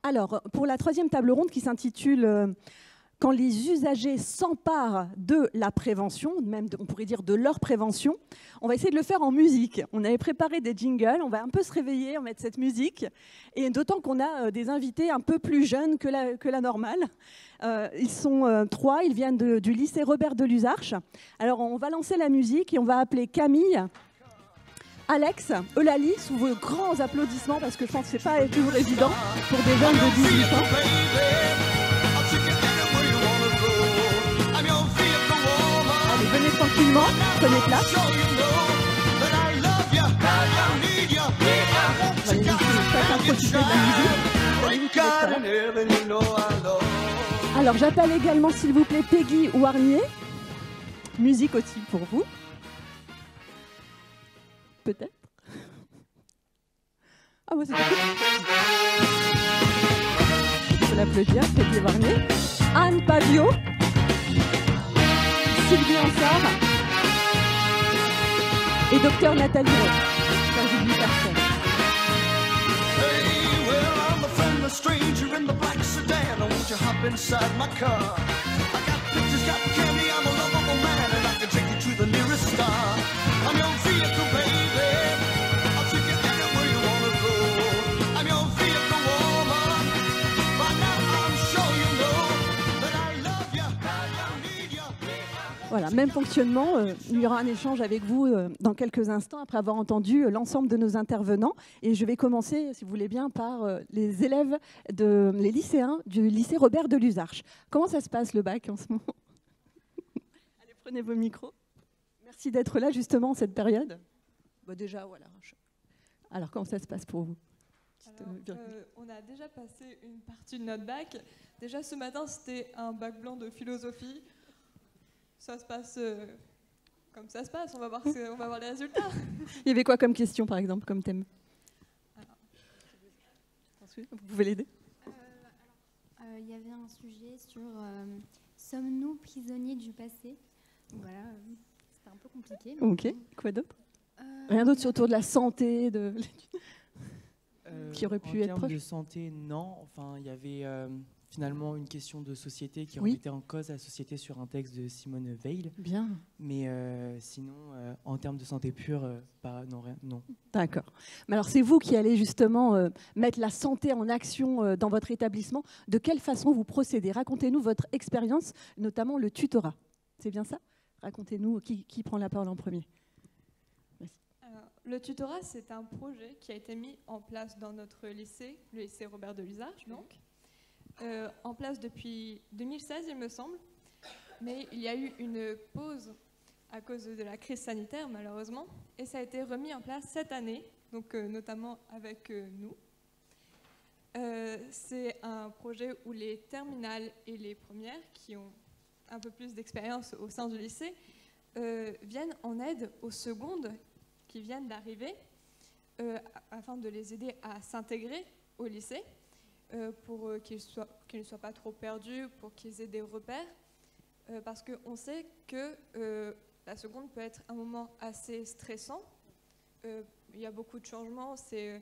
Alors, pour la troisième table ronde qui s'intitule Quand les usagers s'emparent de la prévention, même on pourrait dire de leur prévention, on va essayer de le faire en musique. On avait préparé des jingles, on va un peu se réveiller, on va mettre cette musique, et d'autant qu'on a des invités un peu plus jeunes que la normale. Ils sont 3, ils viennent du lycée Robert de Luzarches. Alors, on va lancer la musique et on va appeler Camille, Alex, Eulalie, sous vos grands applaudissements, parce que je pense que ce n'est pas toujours évident pour des jeunes de 18 ans. Allez, venez tranquillement, prenez place. On va les laisser chacun profiter de la musique. Alors, j'appelle également, s'il vous plaît, Peggy Warnier. Musique aussi pour vous. Peut-être. Ah, moi, c'est cool. Je peux l'applaudir, Peggy Warnier. Anne Pavio. Sylvie Ansard. Et docteur Nathalie Roy. J'espère que j'oublie personne. Hey, well, I'm a friend, a stranger in the black sedan. Won't you hop inside my car? I got pictures, got candy, I'm a lovable man, and I can take you to the nearest star. I'm your vehicle, baby. I'll take you anywhere you wanna go. I'm your vehicle, woman. By now I'm sure you know that I love you, I need you. Voilà, même fonctionnement. Il y aura un échange avec vous dans quelques instants après avoir entendu l'ensemble de nos intervenants. Et je vais commencer, si vous voulez bien, par les élèves, les lycéens du lycée Robert de Luzarches. Comment ça se passe le bac en ce moment? Allez, prenez vos micros. Merci d'être là justement en cette période. Bah, déjà, voilà. Alors, comment ça se passe pour vous? Alors, on a déjà passé une partie de notre bac. Déjà ce matin, c'était un bac blanc de philosophie. Ça se passe comme ça se passe. On va voir les résultats. Il y avait quoi comme question, par exemple, comme thème? Alors, vous pouvez l'aider? Il y avait un sujet sur sommes-nous prisonniers du passé? Voilà, c'était un peu compliqué. Ok, quoi d'autre? Rien d'autre autour de la santé, qui aurait pu être proche? En termes de santé, non. Enfin, il y avait finalement une question de société qui remettait en cause la société sur un texte de Simone Veil. Bien. Mais sinon, en termes de santé pure, non. D'accord. Mais alors, c'est vous qui allez justement mettre la santé en action dans votre établissement. De quelle façon vous procédez? Racontez-nous votre expérience, notamment le tutorat. C'est bien ça? Racontez-nous qui prend la parole en premier. Alors, le tutorat, c'est un projet qui a été mis en place dans notre lycée, le lycée Robert de Luzarches, donc. En place depuis 2016, il me semble. Mais il y a eu une pause à cause de la crise sanitaire, malheureusement. Et ça a été remis en place cette année, donc notamment avec nous. C'est un projet où les terminales et les premières, qui ont un peu plus d'expérience au sein du lycée, viennent en aide aux secondes qui viennent d'arriver afin de les aider à s'intégrer au lycée pour qu'ils ne soient pas trop perdus, pour qu'ils aient des repères. Parce qu'on sait que la seconde peut être un moment assez stressant. Il y a beaucoup de changements. C'est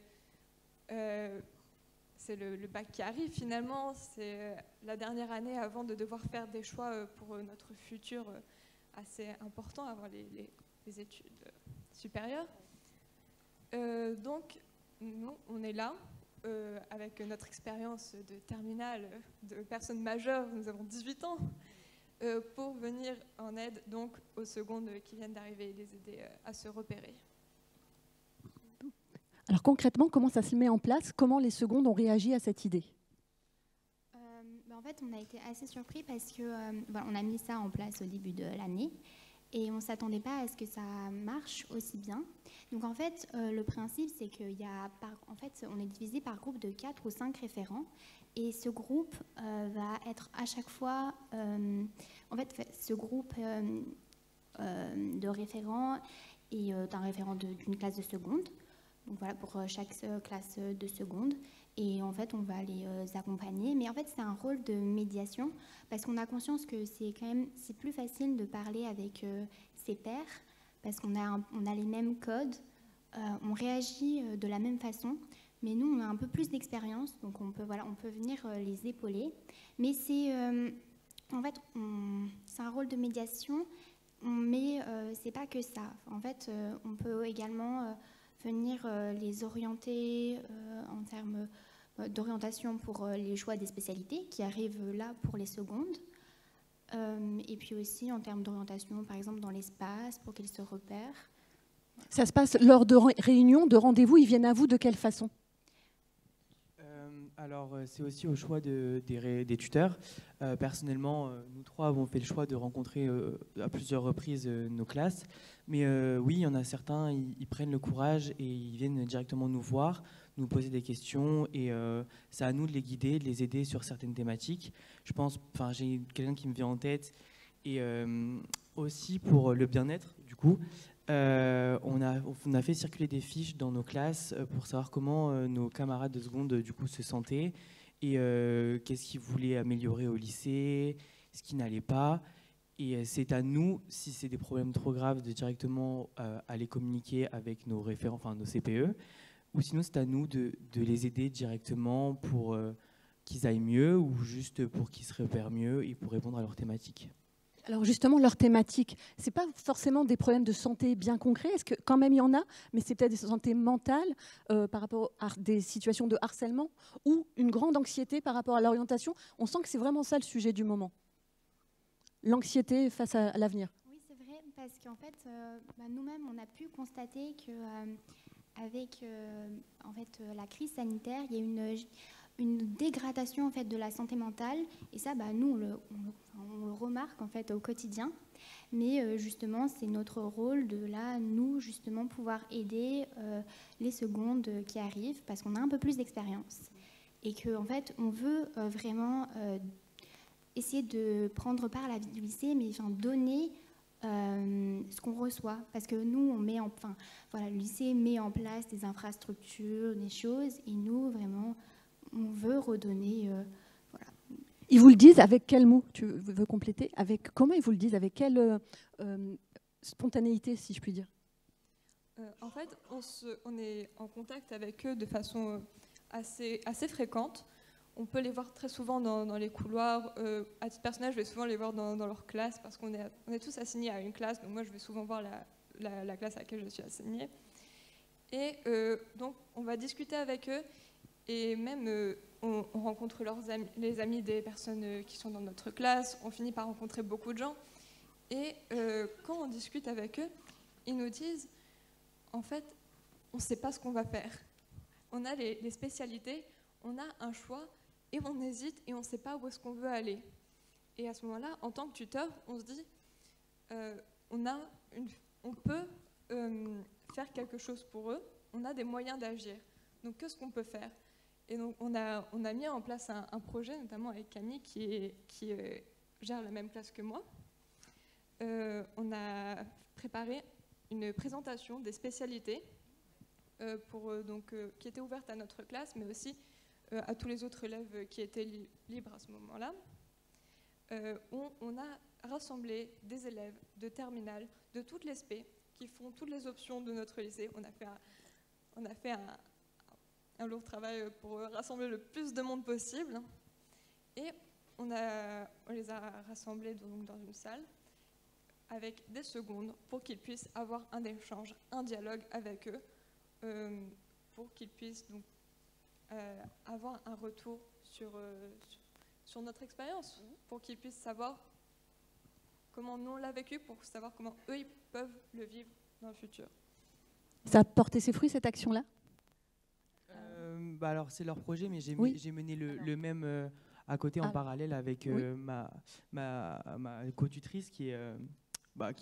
le bac qui arrive finalement. C'est la dernière année avant de devoir faire des choix pour notre futur assez important avant les études supérieures. Donc, nous, on est là avec notre expérience de terminale, de personnes majeures. Nous avons 18 ans. Pour venir en aide donc aux secondes qui viennent d'arriver et les aider à se repérer. Alors concrètement, comment ça se met en place? Comment les secondes ont réagi à cette idée? En fait, on a été assez surpris parce que on a mis ça en place au début de l'année et on ne s'attendait pas à ce que ça marche aussi bien. Donc en fait, le principe, c'est qu'il y a on est divisé par groupe de 4 ou 5 référents. Et ce groupe va être à chaque fois, ce groupe de référents est un référent d'une classe de seconde. Donc voilà, pour chaque classe de seconde. Et en fait, on va les accompagner. Mais en fait, c'est un rôle de médiation parce qu'on a conscience que c'est plus facile de parler avec ses pairs parce qu'on a les mêmes codes, on réagit de la même façon. Mais nous, on a un peu plus d'expérience, donc on peut venir les épauler. Mais c'est en fait, c'est un rôle de médiation, mais c'est pas que ça. En fait, on peut également venir les orienter en termes d'orientation pour les choix des spécialités qui arrivent là pour les secondes. Et puis aussi en termes d'orientation, par exemple dans l'espace, pour qu'ils se repèrent. Ça se passe lors de réunions, de rendez-vous, ils viennent à vous de quelle façon ? Alors, c'est aussi au choix des tuteurs. Personnellement, nous trois avons fait le choix de rencontrer à plusieurs reprises nos classes. Mais oui, il y en a certains, ils prennent le courage et ils viennent directement nous voir, nous poser des questions. Et c'est à nous de les guider, de les aider sur certaines thématiques. Je pense, j'ai quelqu'un qui me vient en tête. Et aussi pour le bien-être, du coup. On a fait circuler des fiches dans nos classes pour savoir comment nos camarades de seconde du coup se sentaient et qu'est-ce qu'ils voulaient améliorer au lycée, ce qui n'allait pas. Et c'est à nous, si c'est des problèmes trop graves, de directement aller communiquer avec nos référents, enfin nos CPE, ou sinon c'est à nous de les aider directement pour qu'ils aillent mieux ou juste pour qu'ils se repèrent mieux et pour répondre à leurs thématiques. Alors justement, leur thématique, ce n'est pas forcément des problèmes de santé bien concrets, est-ce que quand même il y en a, mais c'est peut-être des santé mentale par rapport à des situations de harcèlement ou une grande anxiété par rapport à l'orientation. On sent que c'est vraiment ça le sujet du moment. L'anxiété face à l'avenir. Oui, c'est vrai, parce qu'en fait, nous-mêmes, on a pu constater qu'avec la crise sanitaire, il y a une dégradation en fait, de la santé mentale. Et ça, nous, on le remarque en fait, au quotidien. Mais justement, c'est notre rôle de là, nous, justement, pouvoir aider les secondes qui arrivent parce qu'on a un peu plus d'expérience. Et qu'en fait, on veut vraiment essayer de prendre part à la vie du lycée, mais donner ce qu'on reçoit. Parce que nous, le lycée met en place des infrastructures, des choses. Et nous, vraiment, on veut redonner... Ils vous le disent avec quel mot? Tu veux compléter? Comment ils vous le disent? Avec quelle spontanéité, si je puis dire? En fait, on est en contact avec eux de façon assez fréquente. On peut les voir très souvent dans les couloirs. À titre personnel, je vais souvent les voir dans leur classe parce qu'on est tous assignés à une classe. Donc moi, je vais souvent voir la classe à laquelle je suis assignée. Et donc, on va discuter avec eux. Et même, on rencontre les amis des personnes qui sont dans notre classe. On finit par rencontrer beaucoup de gens. Et quand on discute avec eux, ils nous disent, en fait, on ne sait pas ce qu'on va faire. On a les spécialités, on a un choix, et on hésite, et on ne sait pas où est-ce qu'on veut aller. Et à ce moment-là, en tant que tuteur, on se dit, on peut faire quelque chose pour eux, on a des moyens d'agir. Donc, qu'est-ce qu'on peut faire? Et donc, on a mis en place un projet, notamment avec Camille, qui gère la même classe que moi. On a préparé une présentation des spécialités qui était ouverte à notre classe, mais aussi à tous les autres élèves qui étaient libres à ce moment-là. On a rassemblé des élèves de terminale, de toutes les spé, qui font toutes les options de notre lycée. On a fait un lourd travail pour rassembler le plus de monde possible. Et on les a rassemblés donc, dans une salle avec des secondes pour qu'ils puissent avoir un échange, un dialogue avec eux, pour qu'ils puissent donc, avoir un retour sur notre expérience, pour qu'ils puissent savoir comment nous on l'a vécu, pour savoir comment eux ils peuvent le vivre dans le futur. Ça a porté ses fruits, cette action-là? Alors c'est leur projet, mais j'ai mené le même à côté en parallèle avec ma co-tutrice qui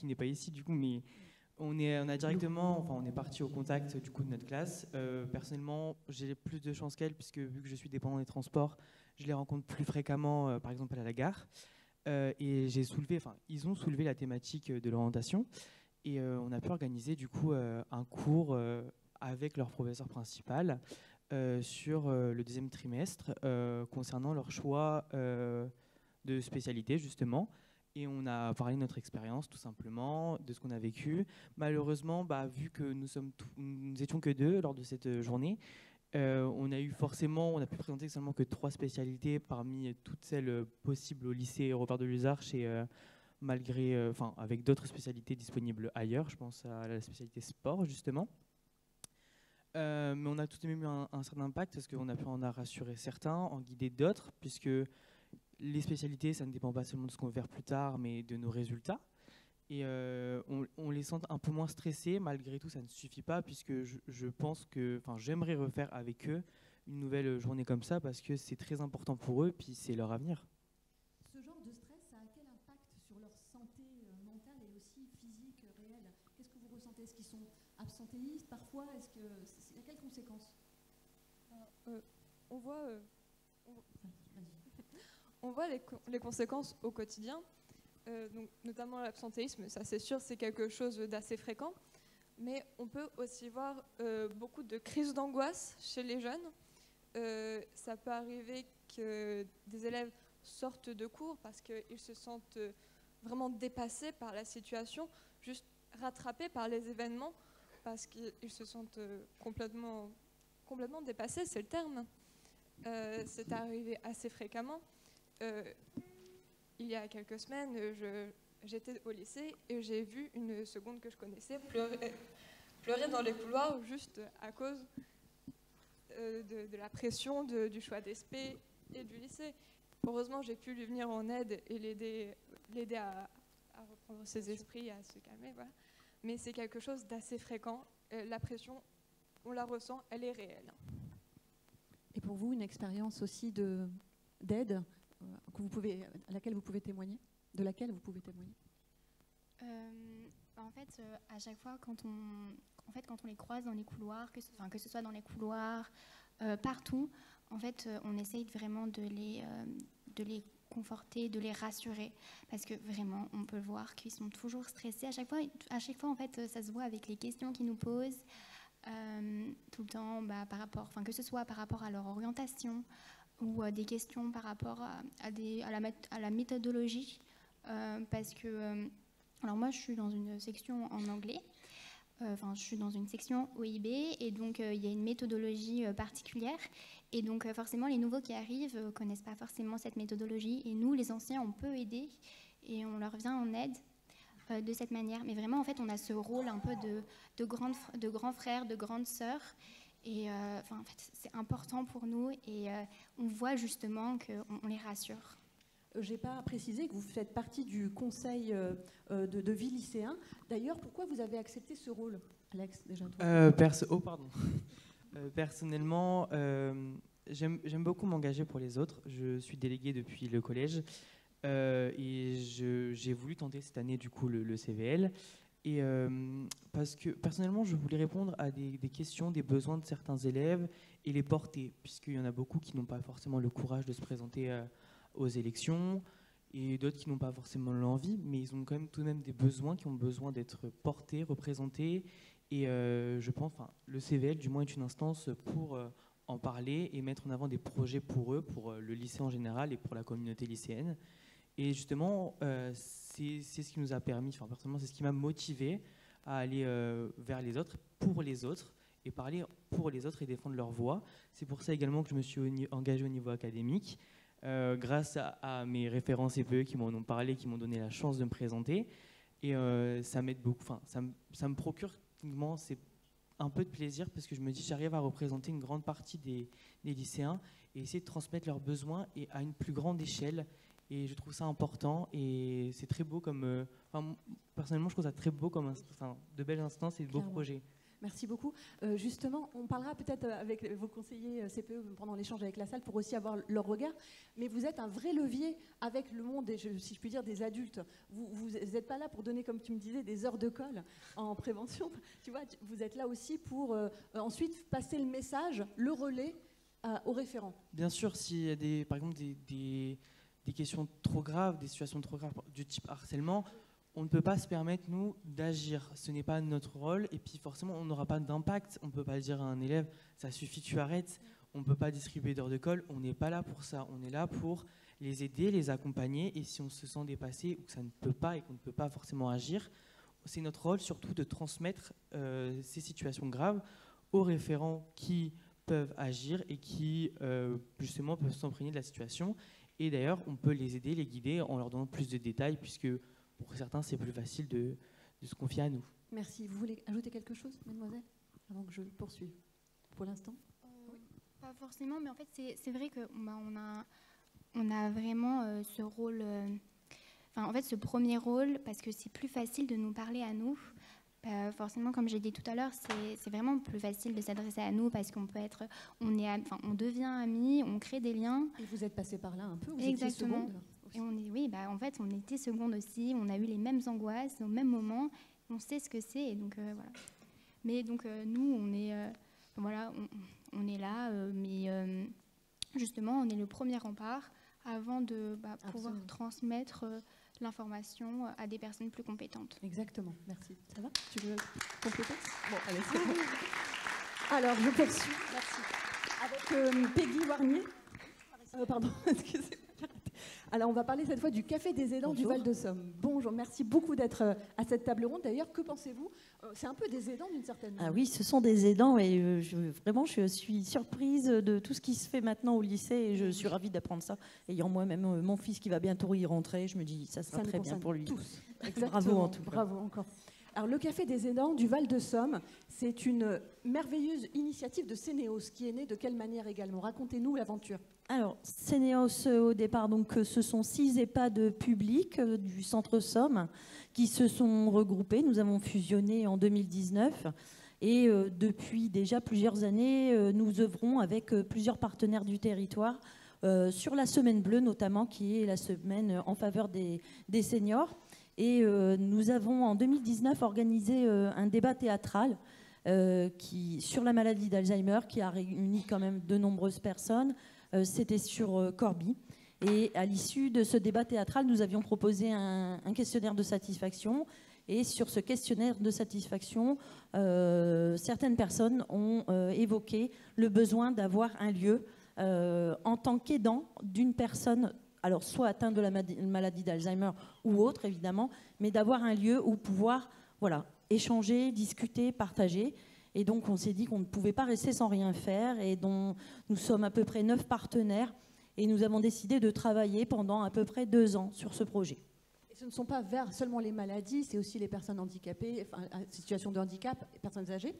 n'est pas ici du coup, mais on est parti au contact du coup de notre classe. Personnellement, j'ai plus de chance qu'elle puisque vu que je suis dépendant des transports, je les rencontre plus fréquemment, par exemple à la gare. Et ils ont soulevé la thématique de l'orientation et on a pu organiser du coup un cours avec leur professeur principal sur le deuxième trimestre concernant leur choix de spécialité justement. Et on a parlé de notre expérience tout simplement, de ce qu'on a vécu. Malheureusement, vu que nous étions que deux lors de cette journée, On a pu présenter seulement que 3 spécialités parmi toutes celles possibles au lycée Robert de Luzarches et avec d'autres spécialités disponibles ailleurs. Je pense à la spécialité sport justement. Mais on a tout de même eu un certain impact parce qu'on a pu en rassurer certains, en guider d'autres, puisque les spécialités, ça ne dépend pas seulement de ce qu'on va faire plus tard, mais de nos résultats. Et on les sent un peu moins stressés. Malgré tout, ça ne suffit pas, puisque je pense que, j'aimerais refaire avec eux une nouvelle journée comme ça, parce que c'est très important pour eux, puis c'est leur avenir. Ce genre de stress, ça a quel impact sur leur santé mentale et aussi physique réelle? Qu'est-ce que vous ressentez? Est-ce qu'ils sont absentéistes parfois? Il y a quelles conséquences? On voit les conséquences au quotidien, donc, notamment l'absentéisme, ça c'est sûr, c'est quelque chose d'assez fréquent, mais on peut aussi voir beaucoup de crises d'angoisse chez les jeunes. Ça peut arriver que des élèves sortent de cours parce qu'ils se sentent vraiment dépassés par la situation, juste rattrapés par les événements, parce qu'ils se sentent complètement dépassés, c'est le terme. C'est arrivé assez fréquemment. Il y a quelques semaines, j'étais au lycée et j'ai vu une seconde que je connaissais pleurer dans les couloirs juste à cause de la pression du choix d'ESP et du lycée. Heureusement, j'ai pu lui venir en aide et l'aider à reprendre ses esprits, à se calmer. Voilà. Mais c'est quelque chose d'assez fréquent. La pression, on la ressent, elle est réelle. Et pour vous, une expérience aussi d'aide à laquelle vous pouvez témoigner, de laquelle vous pouvez témoigner? En fait, à chaque fois, quand on les croise dans les couloirs, que ce soit dans les couloirs, partout, en fait, on essaye vraiment de les conforter, de les rassurer, parce que vraiment, on peut voir qu'ils sont toujours stressés. À chaque fois, en fait, ça se voit avec les questions qu'ils nous posent, tout le temps, que ce soit par rapport à leur orientation, ou des questions par rapport à la méthodologie, parce que alors moi je suis dans une section en anglais, je suis dans une section OIB, et donc il y a une méthodologie particulière, et donc forcément les nouveaux qui arrivent connaissent pas forcément cette méthodologie, et nous les anciens on peut aider et on leur vient en aide de cette manière. Mais vraiment en fait on a ce rôle un peu de grand frère, de grande sœur. Et en fait, c'est important pour nous, et on voit justement qu'on les rassure. Je n'ai pas précisé que vous faites partie du conseil de vie lycéen. D'ailleurs, pourquoi vous avez accepté ce rôle, Alex, déjà Personnellement, j'aime beaucoup m'engager pour les autres. Je suis délégué depuis le collège et j'ai voulu tenter cette année du coup le CVL. Et parce que personnellement, je voulais répondre à des questions, des besoins de certains élèves et les porter, puisqu'il y en a beaucoup qui n'ont pas forcément le courage de se présenter aux élections, et d'autres qui n'ont pas forcément l'envie, mais ils ont quand même tout de même des besoins qui ont besoin d'être portés, représentés. Et je pense, le CVL du moins est une instance pour en parler et mettre en avant des projets pour eux, pour le lycée en général et pour la communauté lycéenne. Et justement, c'est ce qui nous a permis, personnellement, c'est ce qui m'a motivé à aller vers les autres, pour les autres, et parler pour les autres et défendre leur voix. C'est pour ça également que je me suis engagé au niveau académique, grâce à mes référents CPE qui m'en ont parlé, qui m'ont donné la chance de me présenter. Et ça m'aide beaucoup, ça me procure c'est un peu de plaisir, parce que je me dis j'arrive à représenter une grande partie des lycéens et essayer de transmettre leurs besoins et à une plus grande échelle. Et je trouve ça important, et c'est très beau comme... personnellement, je trouve ça très beau comme de belles instances et de beaux projets. Merci beaucoup. Justement, on parlera peut-être avec vos conseillers CPE pendant l'échange avec la salle pour aussi avoir leur regard, mais vous êtes un vrai levier avec le monde, si je puis dire, des adultes. Vous n'êtes pas là pour donner, comme tu me disais, des heures de colle en prévention. Tu vois, vous êtes là aussi pour ensuite passer le message, le relais aux référents. Bien sûr, s'il y a par exemple des questions trop graves, des situations trop graves du type harcèlement, on ne peut pas se permettre, nous, d'agir. Ce n'est pas notre rôle, et puis forcément, on n'aura pas d'impact. On ne peut pas dire à un élève, ça suffit, tu arrêtes. On ne peut pas distribuer d'heures de colle. On n'est pas là pour ça. On est là pour les aider, les accompagner, et si on se sent dépassé ou que ça ne peut pas et qu'on ne peut pas forcément agir, c'est notre rôle surtout de transmettre ces situations graves aux référents qui peuvent agir et qui, justement, peuvent s'imprégner de la situation. Et d'ailleurs, on peut les aider, les guider en leur donnant plus de détails, puisque pour certains, c'est plus facile de se confier à nous. Merci. Vous voulez ajouter quelque chose, mademoiselle, avant que je poursuive pour l'instant? Pas forcément, mais en fait, c'est vrai que on a vraiment ce rôle, en fait, ce premier rôle, parce que c'est plus facile de nous parler à nous. Forcément, comme j'ai dit tout à l'heure, c'est vraiment plus facile de s'adresser à nous parce qu'on peut être, on devient amis, on crée des liens. Et vous êtes passé par là un peu, vous Exactement. étiez seconde aussi. Et en fait, on était seconde aussi, on a eu les mêmes angoisses au même moment, on sait ce que c'est, et donc voilà. Mais donc nous, on est, on est là, mais justement, on est le premier rempart avant de pouvoir transmettre l'information à des personnes plus compétentes. Exactement, merci. Ça va? Tu veux compléter? Bon, allez, c'est bon. Alors, je poursuis. Merci. Avec Peggy Warnier. Pardon, excusez-moi. Alors, on va parler cette fois du Café des aidants du Val-de-Somme. Bonjour, merci beaucoup d'être à cette table ronde. D'ailleurs, que pensez-vous? C'est un peu des aidants d'une certaine manière. Ah oui, ce sont des aidants et vraiment, je suis surprise de tout ce qui se fait maintenant au lycée et je suis ravie d'apprendre ça. Ayant moi-même mon fils qui va bientôt y rentrer, je me dis ça sera très bien pour lui. Tous. Exactement. Bravo en tout cas. Bravo encore. Alors, le Café des aidants du Val-de-Somme, c'est une merveilleuse initiative de Sénéos qui est née de quelle manière également? Racontez-nous l'aventure. Alors, Sénéos, au départ, donc, ce sont 6 EHPAD publics du Centre Somme qui se sont regroupés. Nous avons fusionné en 2019 et depuis déjà plusieurs années, nous œuvrons avec plusieurs partenaires du territoire sur la Semaine Bleue notamment, qui est la semaine en faveur des seniors. Et nous avons en 2019 organisé un débat théâtral sur la maladie d'Alzheimer qui a réuni quand même de nombreuses personnes. C'était sur Corbie. Et à l'issue de ce débat théâtral, nous avions proposé un questionnaire de satisfaction. Et sur ce questionnaire de satisfaction, certaines personnes ont évoqué le besoin d'avoir un lieu en tant qu'aidant d'une personne, alors soit atteinte de la maladie d'Alzheimer ou autre évidemment, mais d'avoir un lieu où pouvoir échanger, discuter, partager. Et donc, on s'est dit qu'on ne pouvait pas rester sans rien faire. Et donc, nous sommes à peu près 9 partenaires. Et nous avons décidé de travailler pendant à peu près 2 ans sur ce projet. Et ce ne sont pas vers seulement les maladies, c'est aussi les personnes handicapées, en situation de handicap, les personnes âgées?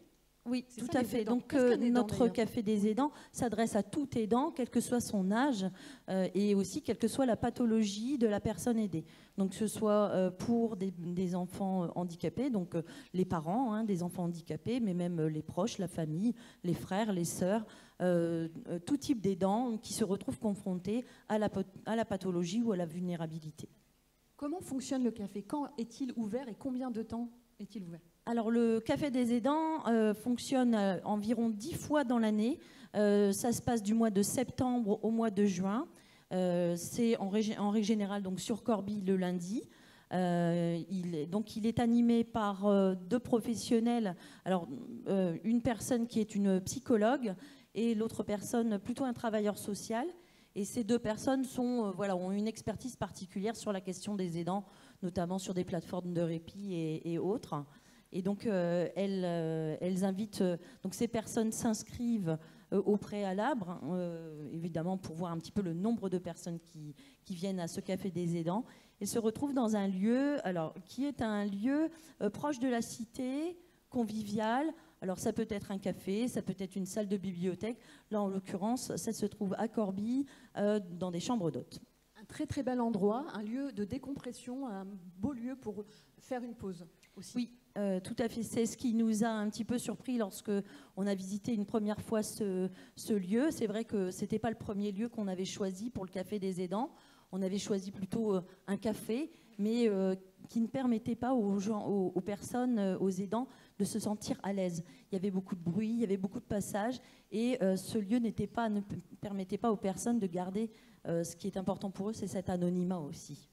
Oui, C'est tout ça, à les fait. aidants. Donc, Qu'est-ce qu'un aidant, notre d'ailleurs Café des aidants s'adresse à tout aidant, quel que soit son âge et aussi quelle que soit la pathologie de la personne aidée. Donc, que ce soit pour des enfants handicapés, donc les parents des enfants handicapés, mais même les proches, la famille, les frères, les sœurs, tout type d'aidants qui se retrouvent confrontés à la pathologie ou à la vulnérabilité. Comment fonctionne le café? Quand est-il ouvert et combien de temps est-il ouvert? Alors, le Café des aidants fonctionne environ 10 fois dans l'année. Ça se passe du mois de septembre au mois de juin. C'est en règle générale donc, sur Corbie le lundi. Il est animé par 2 professionnels. Alors, une personne qui est une psychologue et l'autre personne plutôt un travailleur social. Et ces 2 personnes ont une expertise particulière sur la question des aidants, notamment sur des plateformes de répit et autres. Et donc, elles invitent... donc, ces personnes s'inscrivent au préalable, évidemment, pour voir un petit peu le nombre de personnes qui viennent à ce Café des aidants. Elles se retrouvent dans un lieu, qui est un lieu proche de la cité, convivial. Alors, ça peut être un café, ça peut être une salle de bibliothèque. Là, en l'occurrence, ça se trouve à Corbie, dans des chambres d'hôtes. Un très très bel endroit, un lieu de décompression, un beau lieu pour faire une pause aussi. Oui, tout à fait. C'est ce qui nous a un petit peu surpris lorsque on a visité une première fois ce lieu. C'est vrai que ce n'était pas le premier lieu qu'on avait choisi pour le Café des aidants. On avait choisi plutôt un café, mais qui ne permettait pas aux personnes, aux aidants, de se sentir à l'aise. Il y avait beaucoup de bruit, il y avait beaucoup de passages, et ce lieu ne permettait pas aux personnes de garder ce qui est important pour eux, c'est cet anonymat aussi.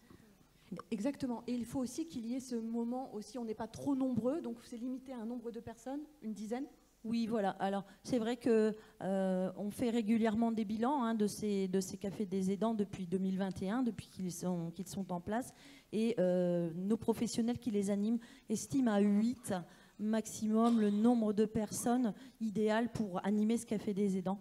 Exactement. Et il faut aussi qu'il y ait ce moment aussi, on n'est pas trop nombreux, donc c'est limité à un nombre de personnes, une dizaine. Oui, voilà. Alors, c'est vrai qu'on fait régulièrement des bilans de ces cafés des aidants depuis 2021, depuis qu'ils sont en place. Et nos professionnels qui les animent estiment à 8 maximum le nombre de personnes idéal pour animer ce café des aidants.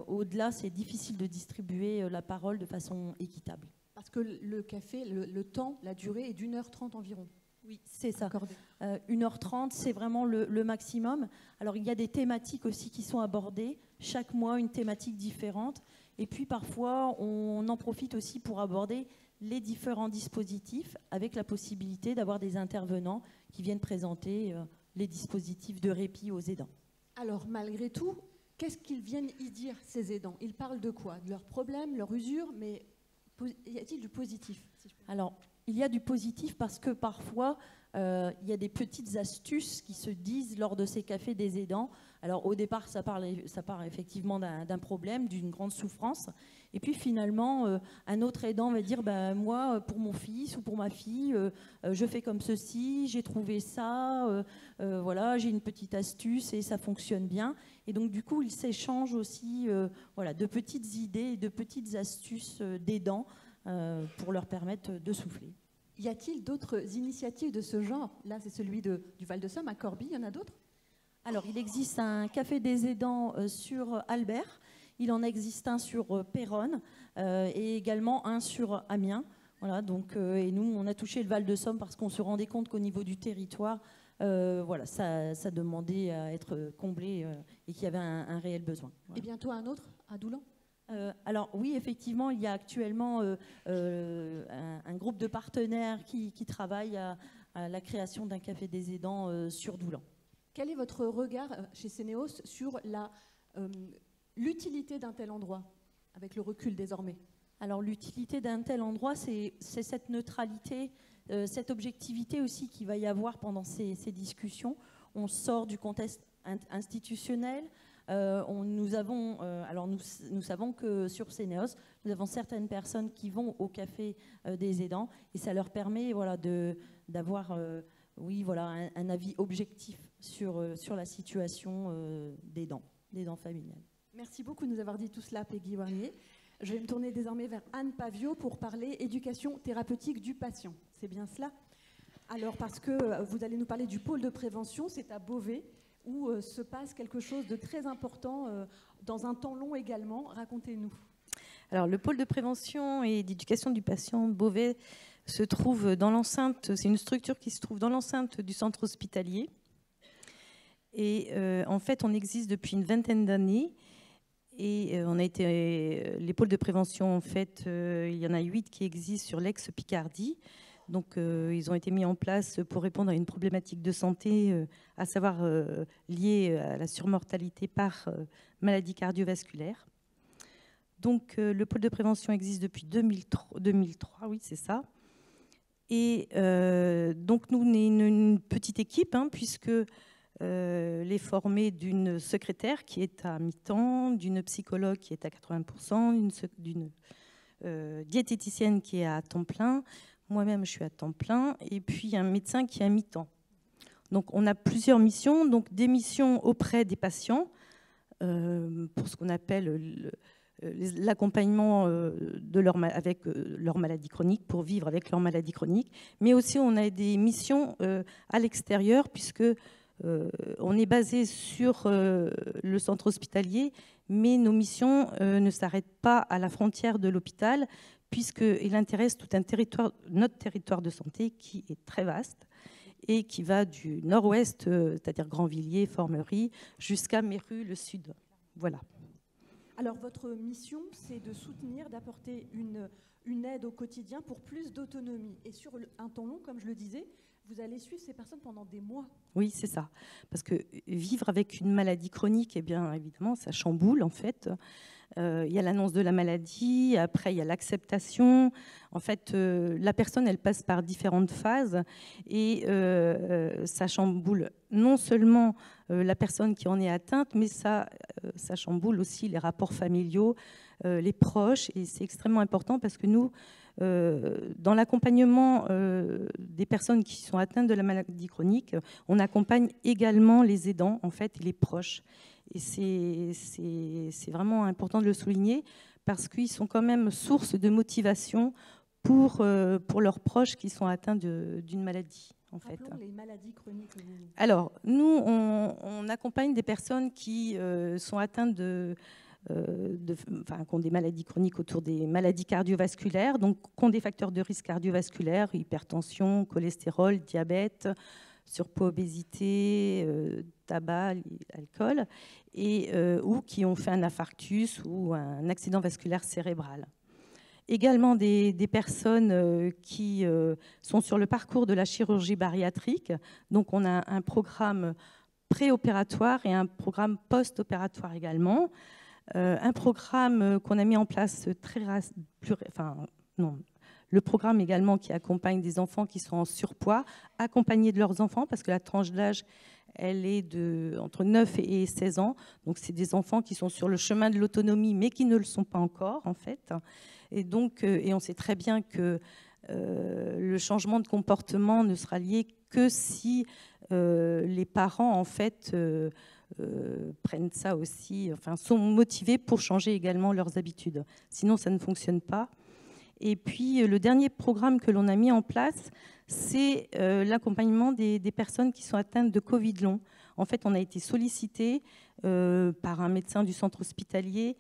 Au-delà, c'est difficile de distribuer la parole de façon équitable. Parce que le café, le temps, la durée est d'1h30 environ. Oui, c'est ça. Accordé. 1h30, c'est vraiment le maximum. Alors, il y a des thématiques aussi qui sont abordées. Chaque mois, une thématique différente. Et puis, parfois, on en profite aussi pour aborder les différents dispositifs avec la possibilité d'avoir des intervenants qui viennent présenter les dispositifs de répit aux aidants. Alors, malgré tout, qu'est-ce qu'ils viennent y dire, ces aidants? Ils parlent de quoi? De leurs problèmes, leurs usures, mais y a-t-il du positif, si je peux dire? Alors, il y a du positif parce que parfois, il y a des petites astuces qui se disent lors de ces cafés des aidants. Alors, au départ, ça part effectivement d'un problème, d'une grande souffrance. Et puis, finalement, un autre aidant va dire moi, pour mon fils ou pour ma fille, je fais comme ceci, j'ai trouvé ça, voilà, j'ai une petite astuce et ça fonctionne bien. Et donc, du coup, ils s'échangent aussi voilà, de petites idées et de petites astuces d'aidants pour leur permettre de souffler. Y a-t-il d'autres initiatives de ce genre? Là, c'est celui du Val-de-Somme, à Corbie, il y en a d'autres? Alors, il existe un café des aidants sur Albert, il en existe un sur Péronne et également un sur Amiens. Voilà, donc, et nous, on a touché le Val-de-Somme parce qu'on se rendait compte qu'au niveau du territoire, voilà, ça demandait à être comblé et qu'il y avait un réel besoin. Voilà. Et bientôt un autre, à Doulan? Alors oui, effectivement, il y a actuellement un groupe de partenaires qui travaillent à la création d'un café des aidants sur Doulan. Quel est votre regard chez Sénéos sur l'utilité d'un tel endroit, avec le recul désormais? Alors l'utilité d'un tel endroit, c'est cette neutralité, cette objectivité aussi qu'il va y avoir pendant ces discussions. On sort du contexte institutionnel. Nous savons que sur Sénéos, nous avons certaines personnes qui vont au café des aidants et ça leur permet voilà, d'avoir un avis objectif sur la situation d'aidants familiales. Merci beaucoup de nous avoir dit tout cela, Peggy Warnier. Je vais me tourner désormais vers Anne Pavio pour parler éducation thérapeutique du patient. C'est bien cela? Alors, parce que vous allez nous parler du pôle de prévention, c'est à Beauvais, où se passe quelque chose de très important dans un temps long également. Racontez-nous. Alors, le pôle de prévention et d'éducation du patient de Beauvais se trouve dans l'enceinte, c'est une structure qui se trouve dans l'enceinte du centre hospitalier. Et en fait, on existe depuis une vingtaine d'années. Et les pôles de prévention, en fait, il y en a 8 qui existent sur l'ex-Picardie. Donc, ils ont été mis en place pour répondre à une problématique de santé, à savoir liée à la surmortalité par maladie cardiovasculaire. Donc, le pôle de prévention existe depuis 2003, oui, c'est ça. Et donc, nous, on est une petite équipe, puisque les formés d'une secrétaire qui est à mi-temps, d'une psychologue qui est à 80%, d'une diététicienne qui est à temps plein. Moi-même, je suis à temps plein. Et puis, un médecin qui est à mi-temps. Donc, on a plusieurs missions. Donc, des missions auprès des patients pour ce qu'on appelle l'accompagnement avec leur maladie chronique, pour vivre avec leur maladie chronique. Mais aussi, on a des missions à l'extérieur, puisque on est basé sur le centre hospitalier, mais nos missions ne s'arrêtent pas à la frontière de l'hôpital, puisqu'il intéresse tout un territoire, notre territoire de santé, qui est très vaste et qui va du nord-ouest, c'est-à-dire Grandvilliers, Formerie, jusqu'à Méru, le sud. Voilà. Alors, votre mission, c'est de soutenir, d'apporter une aide au quotidien pour plus d'autonomie. Et sur un temps long, comme je le disais, vous allez suivre ces personnes pendant des mois. Oui, c'est ça. Parce que vivre avec une maladie chronique, eh bien, évidemment, ça chamboule, en fait. Il y a l'annonce de la maladie, après, il y a l'acceptation. En fait, la personne, elle passe par différentes phases et ça chamboule non seulement la personne qui en est atteinte, mais ça chamboule aussi les rapports familiaux, les proches. Et c'est extrêmement important parce que nous, dans l'accompagnement des personnes qui sont atteintes de la maladie chronique, on accompagne également les aidants, en fait, et les proches. Et c'est vraiment important de le souligner parce qu'ils sont quand même source de motivation pour leurs proches qui sont atteints d'une maladie, en fait. Rappelons les maladies chroniques. Alors, nous, on accompagne des personnes qui sont atteintes qui ont des maladies chroniques autour des maladies cardiovasculaires, donc qui ont des facteurs de risque cardiovasculaires, hypertension, cholestérol, diabète, surpoids, obésité, tabac, alcool, ou qui ont fait un infarctus ou un accident vasculaire cérébral. Également des personnes qui sont sur le parcours de la chirurgie bariatrique. Donc on a un programme préopératoire et un programme post-opératoire également. Un programme qu'on a mis en place le programme également qui accompagne des enfants qui sont en surpoids, accompagnés de leurs enfants, parce que la tranche d'âge, elle est entre 9 et 16 ans. Donc c'est des enfants qui sont sur le chemin de l'autonomie, mais qui ne le sont pas encore, en fait. Et donc, on sait très bien que le changement de comportement ne sera lié que si les parents, en fait, prennent ça aussi, sont motivés pour changer également leurs habitudes. Sinon, ça ne fonctionne pas. Et puis, le dernier programme que l'on a mis en place, c'est l'accompagnement des personnes qui sont atteintes de Covid long. En fait, on a été sollicité par un médecin du centre hospitalier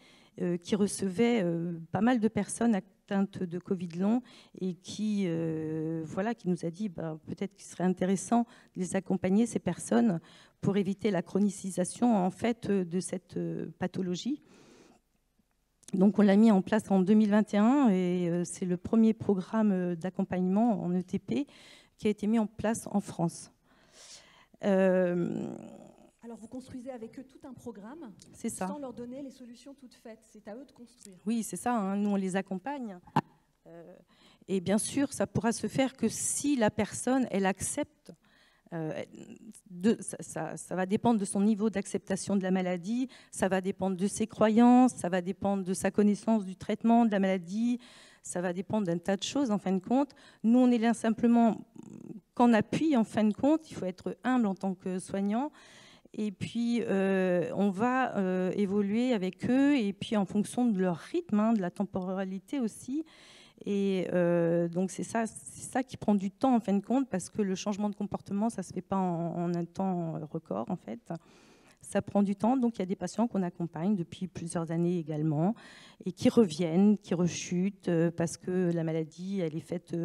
qui recevait pas mal de personnes atteintes de Covid long et qui nous a dit peut-être qu'il serait intéressant de les accompagner, ces personnes, pour éviter la chronicisation en fait, de cette pathologie. Donc on l'a mis en place en 2021 et c'est le premier programme d'accompagnement en ETP qui a été mis en place en France. Alors vous construisez avec eux tout un programme, c'est ça, sans leur donner les solutions toutes faites. C'est à eux de construire. Oui, c'est ça. Hein. Nous, on les accompagne. Et bien sûr, ça pourra se faire que si la personne, elle accepte. Ça va dépendre de son niveau d'acceptation de la maladie, ça va dépendre de ses croyances, ça va dépendre de sa connaissance du traitement de la maladie, ça va dépendre d'un tas de choses en fin de compte. Nous, on est là simplement qu'en appui en fin de compte, il faut être humble en tant que soignant. Et puis, on va évoluer avec eux, et puis en fonction de leur rythme, de la temporalité aussi. Et donc, c'est ça qui prend du temps, en fin de compte, parce que le changement de comportement, ça ne se fait pas en un temps record, en fait. Ça prend du temps. Donc, il y a des patients qu'on accompagne depuis plusieurs années également, et qui reviennent, qui rechutent, parce que la maladie, elle est faite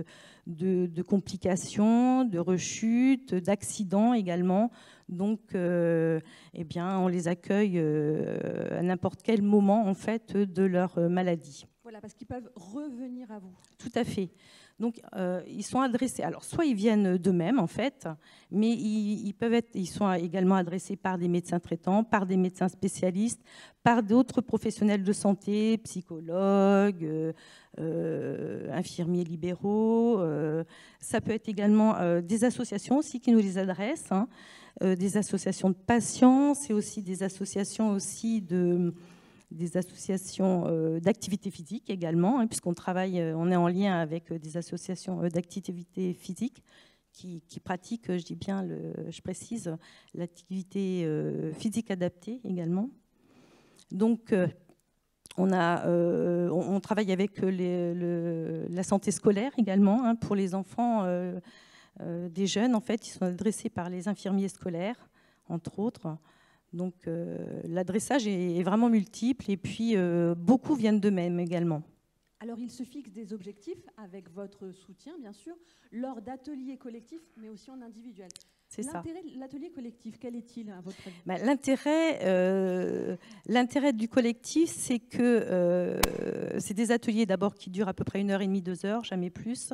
de complications, de rechutes, d'accidents également. Donc, on les accueille à n'importe quel moment, en fait, de leur maladie. Voilà, parce qu'ils peuvent revenir à vous. Tout à fait. Donc, ils sont adressés. Alors, soit ils viennent d'eux-mêmes, en fait, mais ils sont également adressés par des médecins traitants, par des médecins spécialistes, par d'autres professionnels de santé, psychologues, infirmiers libéraux. Ça peut être également des associations aussi qui nous les adressent, des associations de patients, c'est aussi des associations aussi des associations d'activité physique également, puisqu'on travaille, on est en lien avec des associations d'activité physique qui pratiquent, je dis bien, je précise, l'activité physique adaptée également. Donc, on travaille avec la santé scolaire également, pour les enfants des jeunes, en fait, ils sont adressés par les infirmiers scolaires, entre autres. Donc l'adressage est vraiment multiple et puis beaucoup viennent d'eux-mêmes également. Alors ils se fixent des objectifs avec votre soutien, bien sûr, lors d'ateliers collectifs, mais aussi en individuel. C'est ça. L'intérêt de l'atelier collectif, quel est-il à votre avis ? L'intérêt du collectif, c'est que c'est des ateliers d'abord qui durent à peu près 1h30, 2 heures, jamais plus.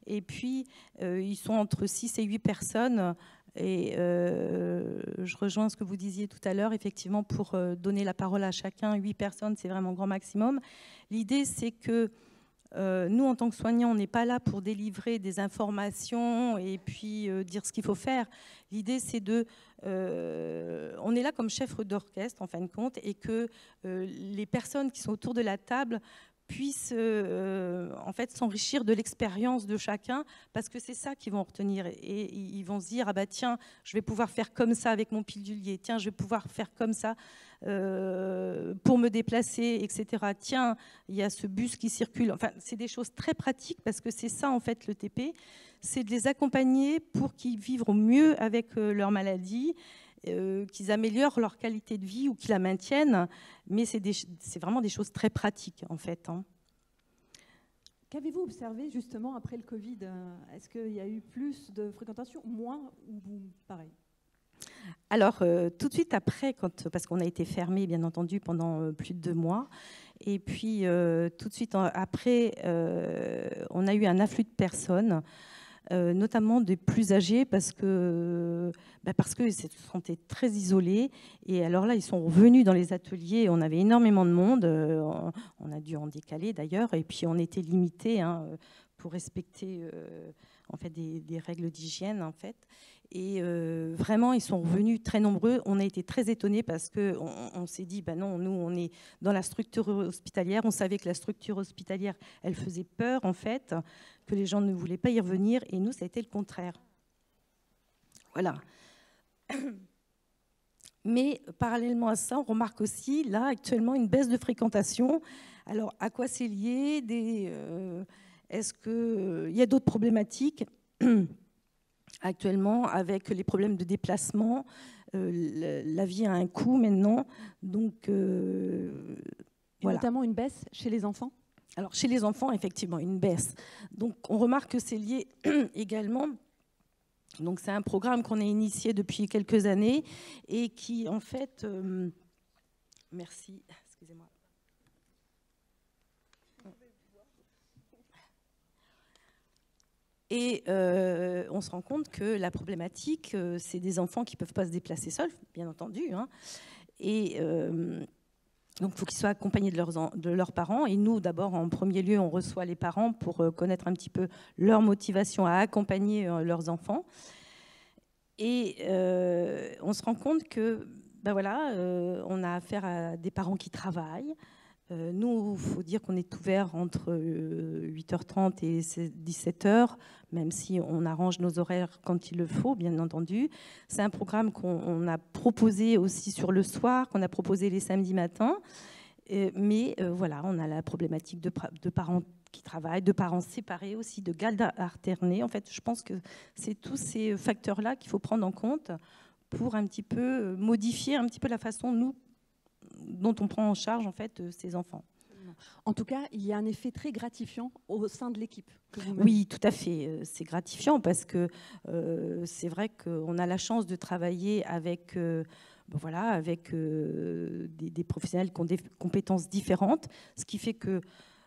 Et puis ils sont entre 6 et 8 personnes. Et je rejoins ce que vous disiez tout à l'heure, effectivement, pour donner la parole à chacun, 8 personnes, c'est vraiment grand maximum. L'idée, c'est que nous, en tant que soignants, on n'est pas là pour délivrer des informations et puis dire ce qu'il faut faire. L'idée, c'est on est là comme chef d'orchestre, en fin de compte, et que les personnes qui sont autour de la table puissent en fait s'enrichir de l'expérience de chacun, parce que c'est ça qu'ils vont retenir. Et ils vont se dire, ah bah tiens, je vais pouvoir faire comme ça avec mon pilulier, tiens, je vais pouvoir faire comme ça pour me déplacer, etc. Tiens, il y a ce bus qui circule. Enfin, c'est des choses très pratiques, parce que c'est ça, en fait, le TP, c'est de les accompagner pour qu'ils vivent au mieux avec leur maladie, qu'ils améliorent leur qualité de vie ou qu'ils la maintiennent, mais c'est vraiment des choses très pratiques en fait. Qu'avez-vous observé justement après le Covid? Est-ce qu'il y a eu plus de fréquentation, moins ou pareil? Alors, tout de suite après, parce qu'on a été fermé, bien entendu, pendant plus de 2 mois, et puis tout de suite après, on a eu un afflux de personnes, notamment des plus âgés, parce qu'ils se sentaient très isolés. Et alors là, ils sont revenus dans les ateliers. On avait énormément de monde. On a dû en décaler d'ailleurs. Et puis, on était limité pour respecter en fait, des règles d'hygiène, en fait. Et vraiment, ils sont revenus très nombreux. On a été très étonnés parce qu'on s'est dit, ben non, nous, on est dans la structure hospitalière. On savait que la structure hospitalière, elle faisait peur, en fait, que les gens ne voulaient pas y revenir. Et nous, ça a été le contraire. Voilà. Mais parallèlement à ça, on remarque aussi, là, actuellement, une baisse de fréquentation. Alors, à quoi c'est lié? Est-ce qu'il y a d'autres problématiques actuellement avec les problèmes de déplacement? La vie a un coût maintenant. Donc, voilà. Notamment une baisse chez les enfants? Alors, chez les enfants, effectivement, une baisse. Donc, on remarque que c'est lié également. Donc, c'est un programme qu'on a initié depuis quelques années et qui, en fait... merci, excusez-moi. Et on se rend compte que la problématique, c'est des enfants qui ne peuvent pas se déplacer seuls, bien entendu. Et donc, il faut qu'ils soient accompagnés de leurs parents. Et nous, d'abord, en premier lieu, on reçoit les parents pour connaître un petit peu leur motivation à accompagner leurs enfants. Et on se rend compte que, on a affaire à des parents qui travaillent. Nous, il faut dire qu'on est ouvert entre 8h30 et 17h, même si on arrange nos horaires quand il le faut, bien entendu. C'est un programme qu'on a proposé aussi sur le soir, qu'on a proposé les samedis matins. Mais voilà, on a la problématique de parents qui travaillent, de parents séparés aussi, de garde alternée. En fait, je pense que c'est tous ces facteurs-là qu'il faut prendre en compte pour un petit peu modifier un petit peu la façon, dont on prend en charge en fait ces enfants. En tout cas, il y a un effet très gratifiant au sein de l'équipe. Oui, tout à fait. C'est gratifiant parce que c'est vrai qu'on a la chance de travailler avec, des professionnels qui ont des compétences différentes, ce qui fait que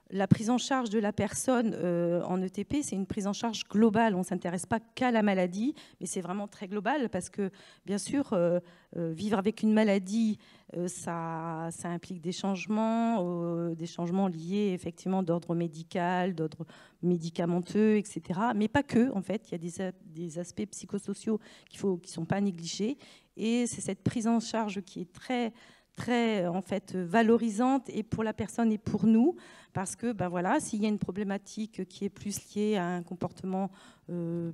la prise en charge de la personne en ETP, c'est une prise en charge globale. On ne s'intéresse pas qu'à la maladie, mais c'est vraiment très global parce que, bien sûr, vivre avec une maladie, ça implique des changements liés effectivement d'ordre médical, d'ordre médicamenteux, etc. Mais pas que, en fait. Il y a des aspects psychosociaux qui ne sont pas négligés. Et c'est cette prise en charge qui est très en fait valorisante et pour la personne et pour nous, parce que s'il y a une problématique qui est plus liée à un comportement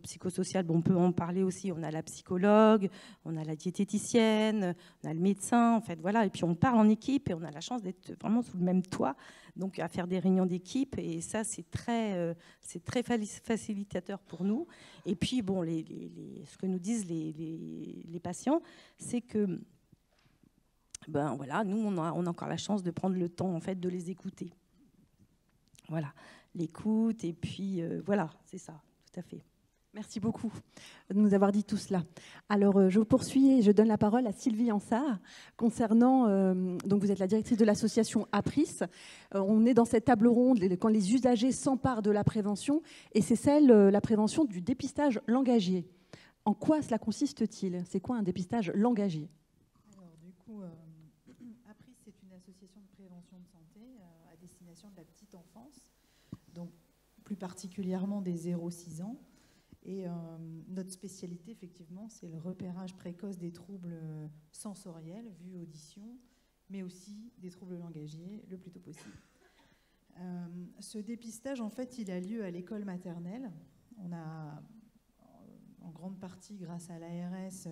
psychosocial, on peut en parler aussi. On a la psychologue, on a la diététicienne, on a le médecin, en fait, voilà. Et puis on parle en équipe et on a la chance d'être vraiment sous le même toit, donc à faire des réunions d'équipe. Et ça, c'est très facilitateur pour nous. Et puis ce que nous disent les patients, c'est que nous, on a encore la chance de prendre le temps, en fait, de les écouter. Voilà, l'écoute, et puis c'est ça, tout à fait. Merci beaucoup de nous avoir dit tout cela. Alors, je poursuis et je donne la parole à Sylvie Ansart concernant, donc vous êtes la directrice de l'association APRIS. On est dans cette table ronde quand les usagers s'emparent de la prévention, et c'est la prévention du dépistage langagier. En quoi cela consiste-t-il? C'est quoi un dépistage langagier? Alors, du coup, APRIS, c'est une association de prévention de santé à destination de la petite enfance, donc plus particulièrement des 0-6 ans. Et notre spécialité, effectivement, c'est le repérage précoce des troubles sensoriels, vue, audition, mais aussi des troubles langagiers le plus tôt possible. Ce dépistage, en fait, il a lieu à l'école maternelle. On a, en grande partie grâce à l'ARS,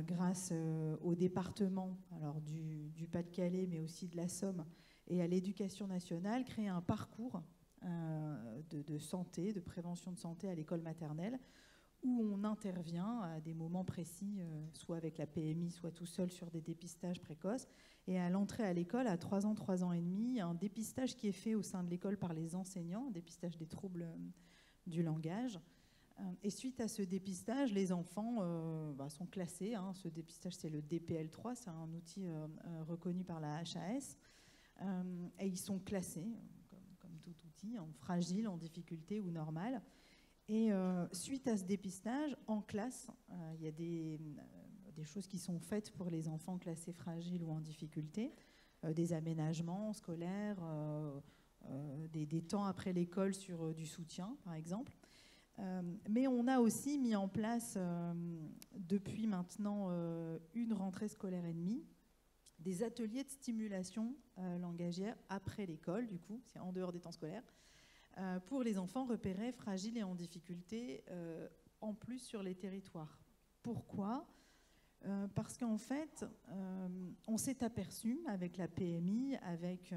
grâce au département alors du Pas-de-Calais, mais aussi de la Somme, et à l'Éducation nationale, créé un parcours de santé, de prévention de santé à l'école maternelle, où on intervient à des moments précis, soit avec la PMI, soit tout seul sur des dépistages précoces. Et à l'entrée à l'école, à 3 ans, 3 ans et demi, un dépistage qui est fait au sein de l'école par les enseignants, un dépistage des troubles du langage. Et suite à ce dépistage, les enfants sont classés. Ce dépistage, c'est le DPL3, c'est un outil reconnu par la HAS. Et ils sont classés, comme tout outil, en fragile, en difficulté ou normal. Et suite à ce dépistage, en classe, il y a des choses qui sont faites pour les enfants classés fragiles ou en difficulté, des aménagements scolaires, des temps après l'école sur du soutien, par exemple. Mais on a aussi mis en place, depuis maintenant une rentrée scolaire et demie, des ateliers de stimulation langagière après l'école, du coup, c'est en dehors des temps scolaires, pour les enfants repérés fragiles et en difficulté, en plus sur les territoires. Pourquoi ? Parce qu'en fait, on s'est aperçu avec la PMI, avec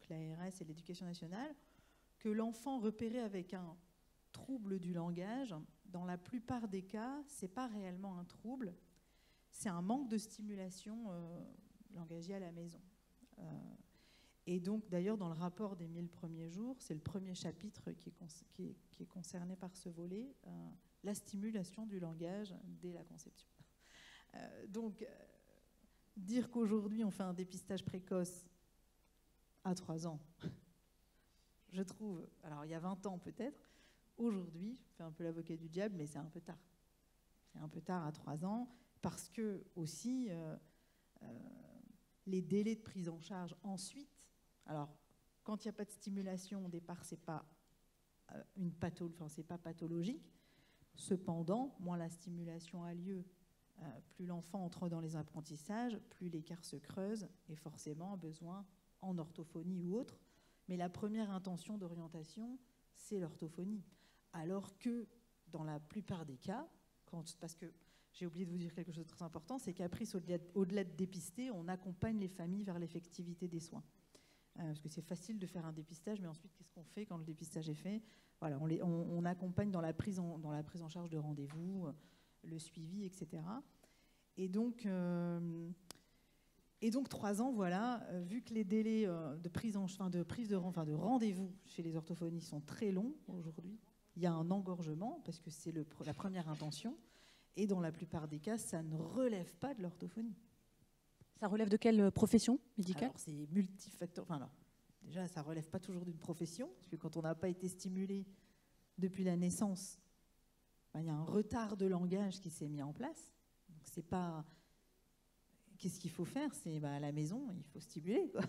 l'ARS et l'Éducation nationale, que l'enfant repéré avec un trouble du langage, dans la plupart des cas, ce n'est pas réellement un trouble, c'est un manque de stimulation langagière à la maison. Et donc, d'ailleurs, dans le rapport des 1000 premiers jours, c'est le premier chapitre qui est concerné par ce volet, la stimulation du langage dès la conception. Donc, dire qu'aujourd'hui, on fait un dépistage précoce à 3 ans, je trouve, alors il y a 20 ans peut-être, aujourd'hui, je fais un peu l'avocat du diable, mais c'est un peu tard. C'est un peu tard à 3 ans, parce que aussi, les délais de prise en charge ensuite, alors, quand il n'y a pas de stimulation, au départ, ce n'est pas c'est pas pathologique. Cependant, moins la stimulation a lieu, plus l'enfant entre dans les apprentissages, plus l'écart se creuse et forcément besoin en orthophonie ou autre. Mais la première intention d'orientation, c'est l'orthophonie. Alors que, dans la plupart des cas, parce que j'ai oublié de vous dire quelque chose de très important, c'est qu'après, au-delà de dépister, on accompagne les familles vers l'effectivité des soins. Parce que c'est facile de faire un dépistage, mais ensuite, qu'est-ce qu'on fait quand le dépistage est fait ? Voilà, on accompagne dans la prise en charge de rendez-vous, le suivi, etc. Et donc 3 ans, voilà, vu que les délais de rendez-vous chez les orthophonistes sont très longs aujourd'hui, il y a un engorgement, parce que c'est la première intention, et dans la plupart des cas, ça ne relève pas de l'orthophonie. Ça relève de quelle profession médicale ? Alors, c'est multifactoriel. Enfin, non. Déjà, ça ne relève pas toujours d'une profession, parce que quand on n'a pas été stimulé depuis la naissance, il y a un retard de langage qui s'est mis en place. Donc, c'est pas... Qu'est-ce qu'il faut faire ? C'est à la maison, il faut stimuler, quoi.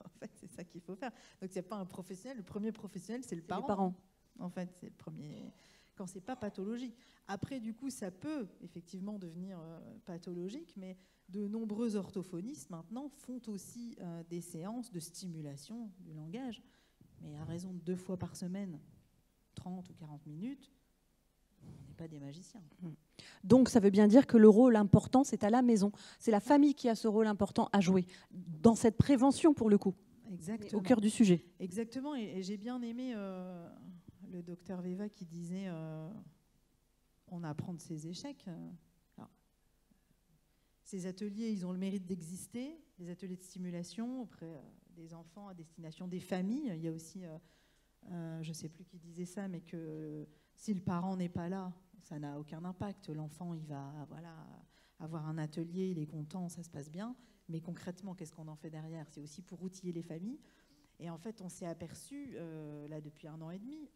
En fait, c'est ça qu'il faut faire. Donc, il n'y a pas un professionnel. Le premier professionnel, c'est le parent. Les parents. En fait, c'est le premier... Quand c'est pas pathologique. Après, du coup, ça peut effectivement devenir pathologique, mais de nombreux orthophonistes maintenant font aussi des séances de stimulation du langage, mais à raison de 2 fois par semaine, 30 ou 40 minutes, on n'est pas des magiciens. Donc, ça veut bien dire que le rôle important, c'est à la maison. C'est la famille qui a ce rôle important à jouer dans cette prévention, pour le coup. Exactement. Au cœur du sujet. Exactement, et j'ai bien aimé le docteur Veva qui disait on apprend de ses échecs. Alors, ces ateliers, ils ont le mérite d'exister, des ateliers de stimulation auprès des enfants à destination des familles. Il y a aussi, je ne sais plus qui disait ça, mais que si le parent n'est pas là, ça n'a aucun impact. L'enfant, il va avoir un atelier, il est content, ça se passe bien. Mais concrètement, qu'est-ce qu'on en fait derrière ? C'est aussi pour outiller les familles. Et en fait, on s'est aperçu, là, depuis 1 an et demi,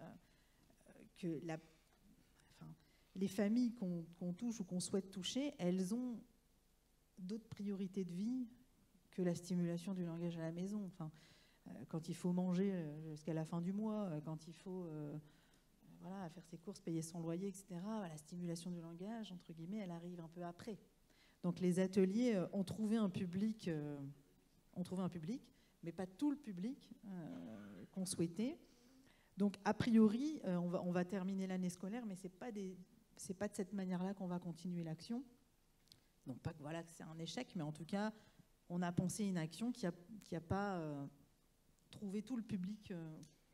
que les familles qu'on touche ou qu'on souhaite toucher, elles ont d'autres priorités de vie que la stimulation du langage à la maison. Enfin, quand il faut manger jusqu'à la fin du mois, quand il faut faire ses courses, payer son loyer, etc., la stimulation du langage, entre guillemets, elle arrive un peu après. Donc les ateliers ont trouvé un public, mais pas tout le public qu'on souhaitait. Donc, a priori, on va terminer l'année scolaire, mais c'est pas de cette manière-là qu'on va continuer l'action. Donc, pas que voilà, que c'est un échec, mais en tout cas, on a pensé une action qui a pas trouvé tout le public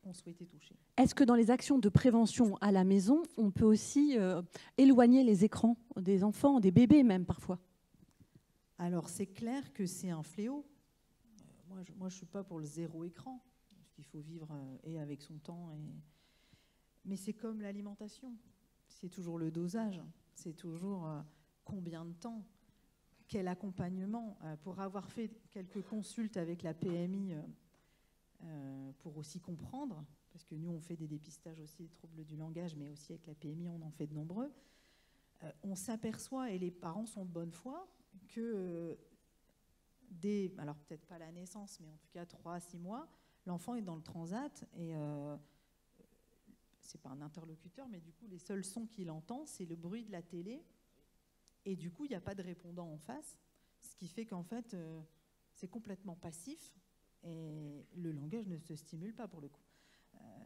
qu'on souhaitait toucher. Est-ce que dans les actions de prévention à la maison, on peut aussi éloigner les écrans des enfants, des bébés même parfois? Alors, c'est clair que c'est un fléau. Moi, je ne suis pas pour le zéro écran. Parce qu'il faut vivre et avec son temps. Mais c'est comme l'alimentation. C'est toujours le dosage. C'est toujours combien de temps, quel accompagnement. Pour avoir fait quelques consultes avec la PMI pour aussi comprendre, parce que nous, on fait des dépistages aussi des troubles du langage, mais aussi avec la PMI, on en fait de nombreux. On s'aperçoit, et les parents sont de bonne foi, que alors peut-être pas la naissance, mais en tout cas 3 à 6 mois, l'enfant est dans le transat et c'est pas un interlocuteur, mais du coup les seuls sons qu'il entend, c'est le bruit de la télé et du coup il n'y a pas de répondant en face, ce qui fait qu'en fait c'est complètement passif et le langage ne se stimule pas pour le coup.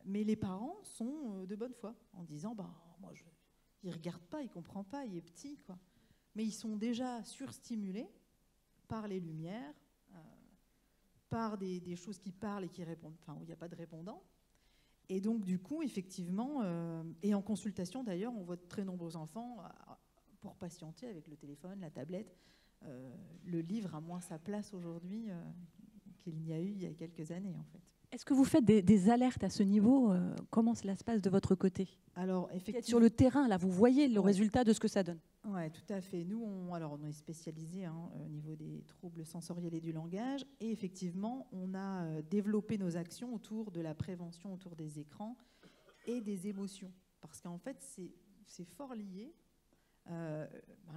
Mais les parents sont de bonne foi en disant il regarde pas, il comprend pas, il est petit quoi. Mais ils sont déjà surstimulés par les lumières, par des choses qui parlent et qui répondent, enfin où il n'y a pas de répondant. Et donc du coup, effectivement, et en consultation d'ailleurs, on voit de très nombreux enfants pour patienter avec le téléphone, la tablette. Le livre a moins sa place aujourd'hui qu'il n'y a eu il y a quelques années en fait. Est-ce que vous faites des alertes à ce niveau? Comment cela se passe de votre côté? Alors, effectivement, sur le terrain, là, vous voyez le résultat de ce que ça donne. Oui, tout à fait. Nous, on est spécialisé au niveau des troubles sensoriels et du langage. Et effectivement, on a développé nos actions autour de la prévention, autour des écrans et des émotions. Parce qu'en fait, c'est fort lié.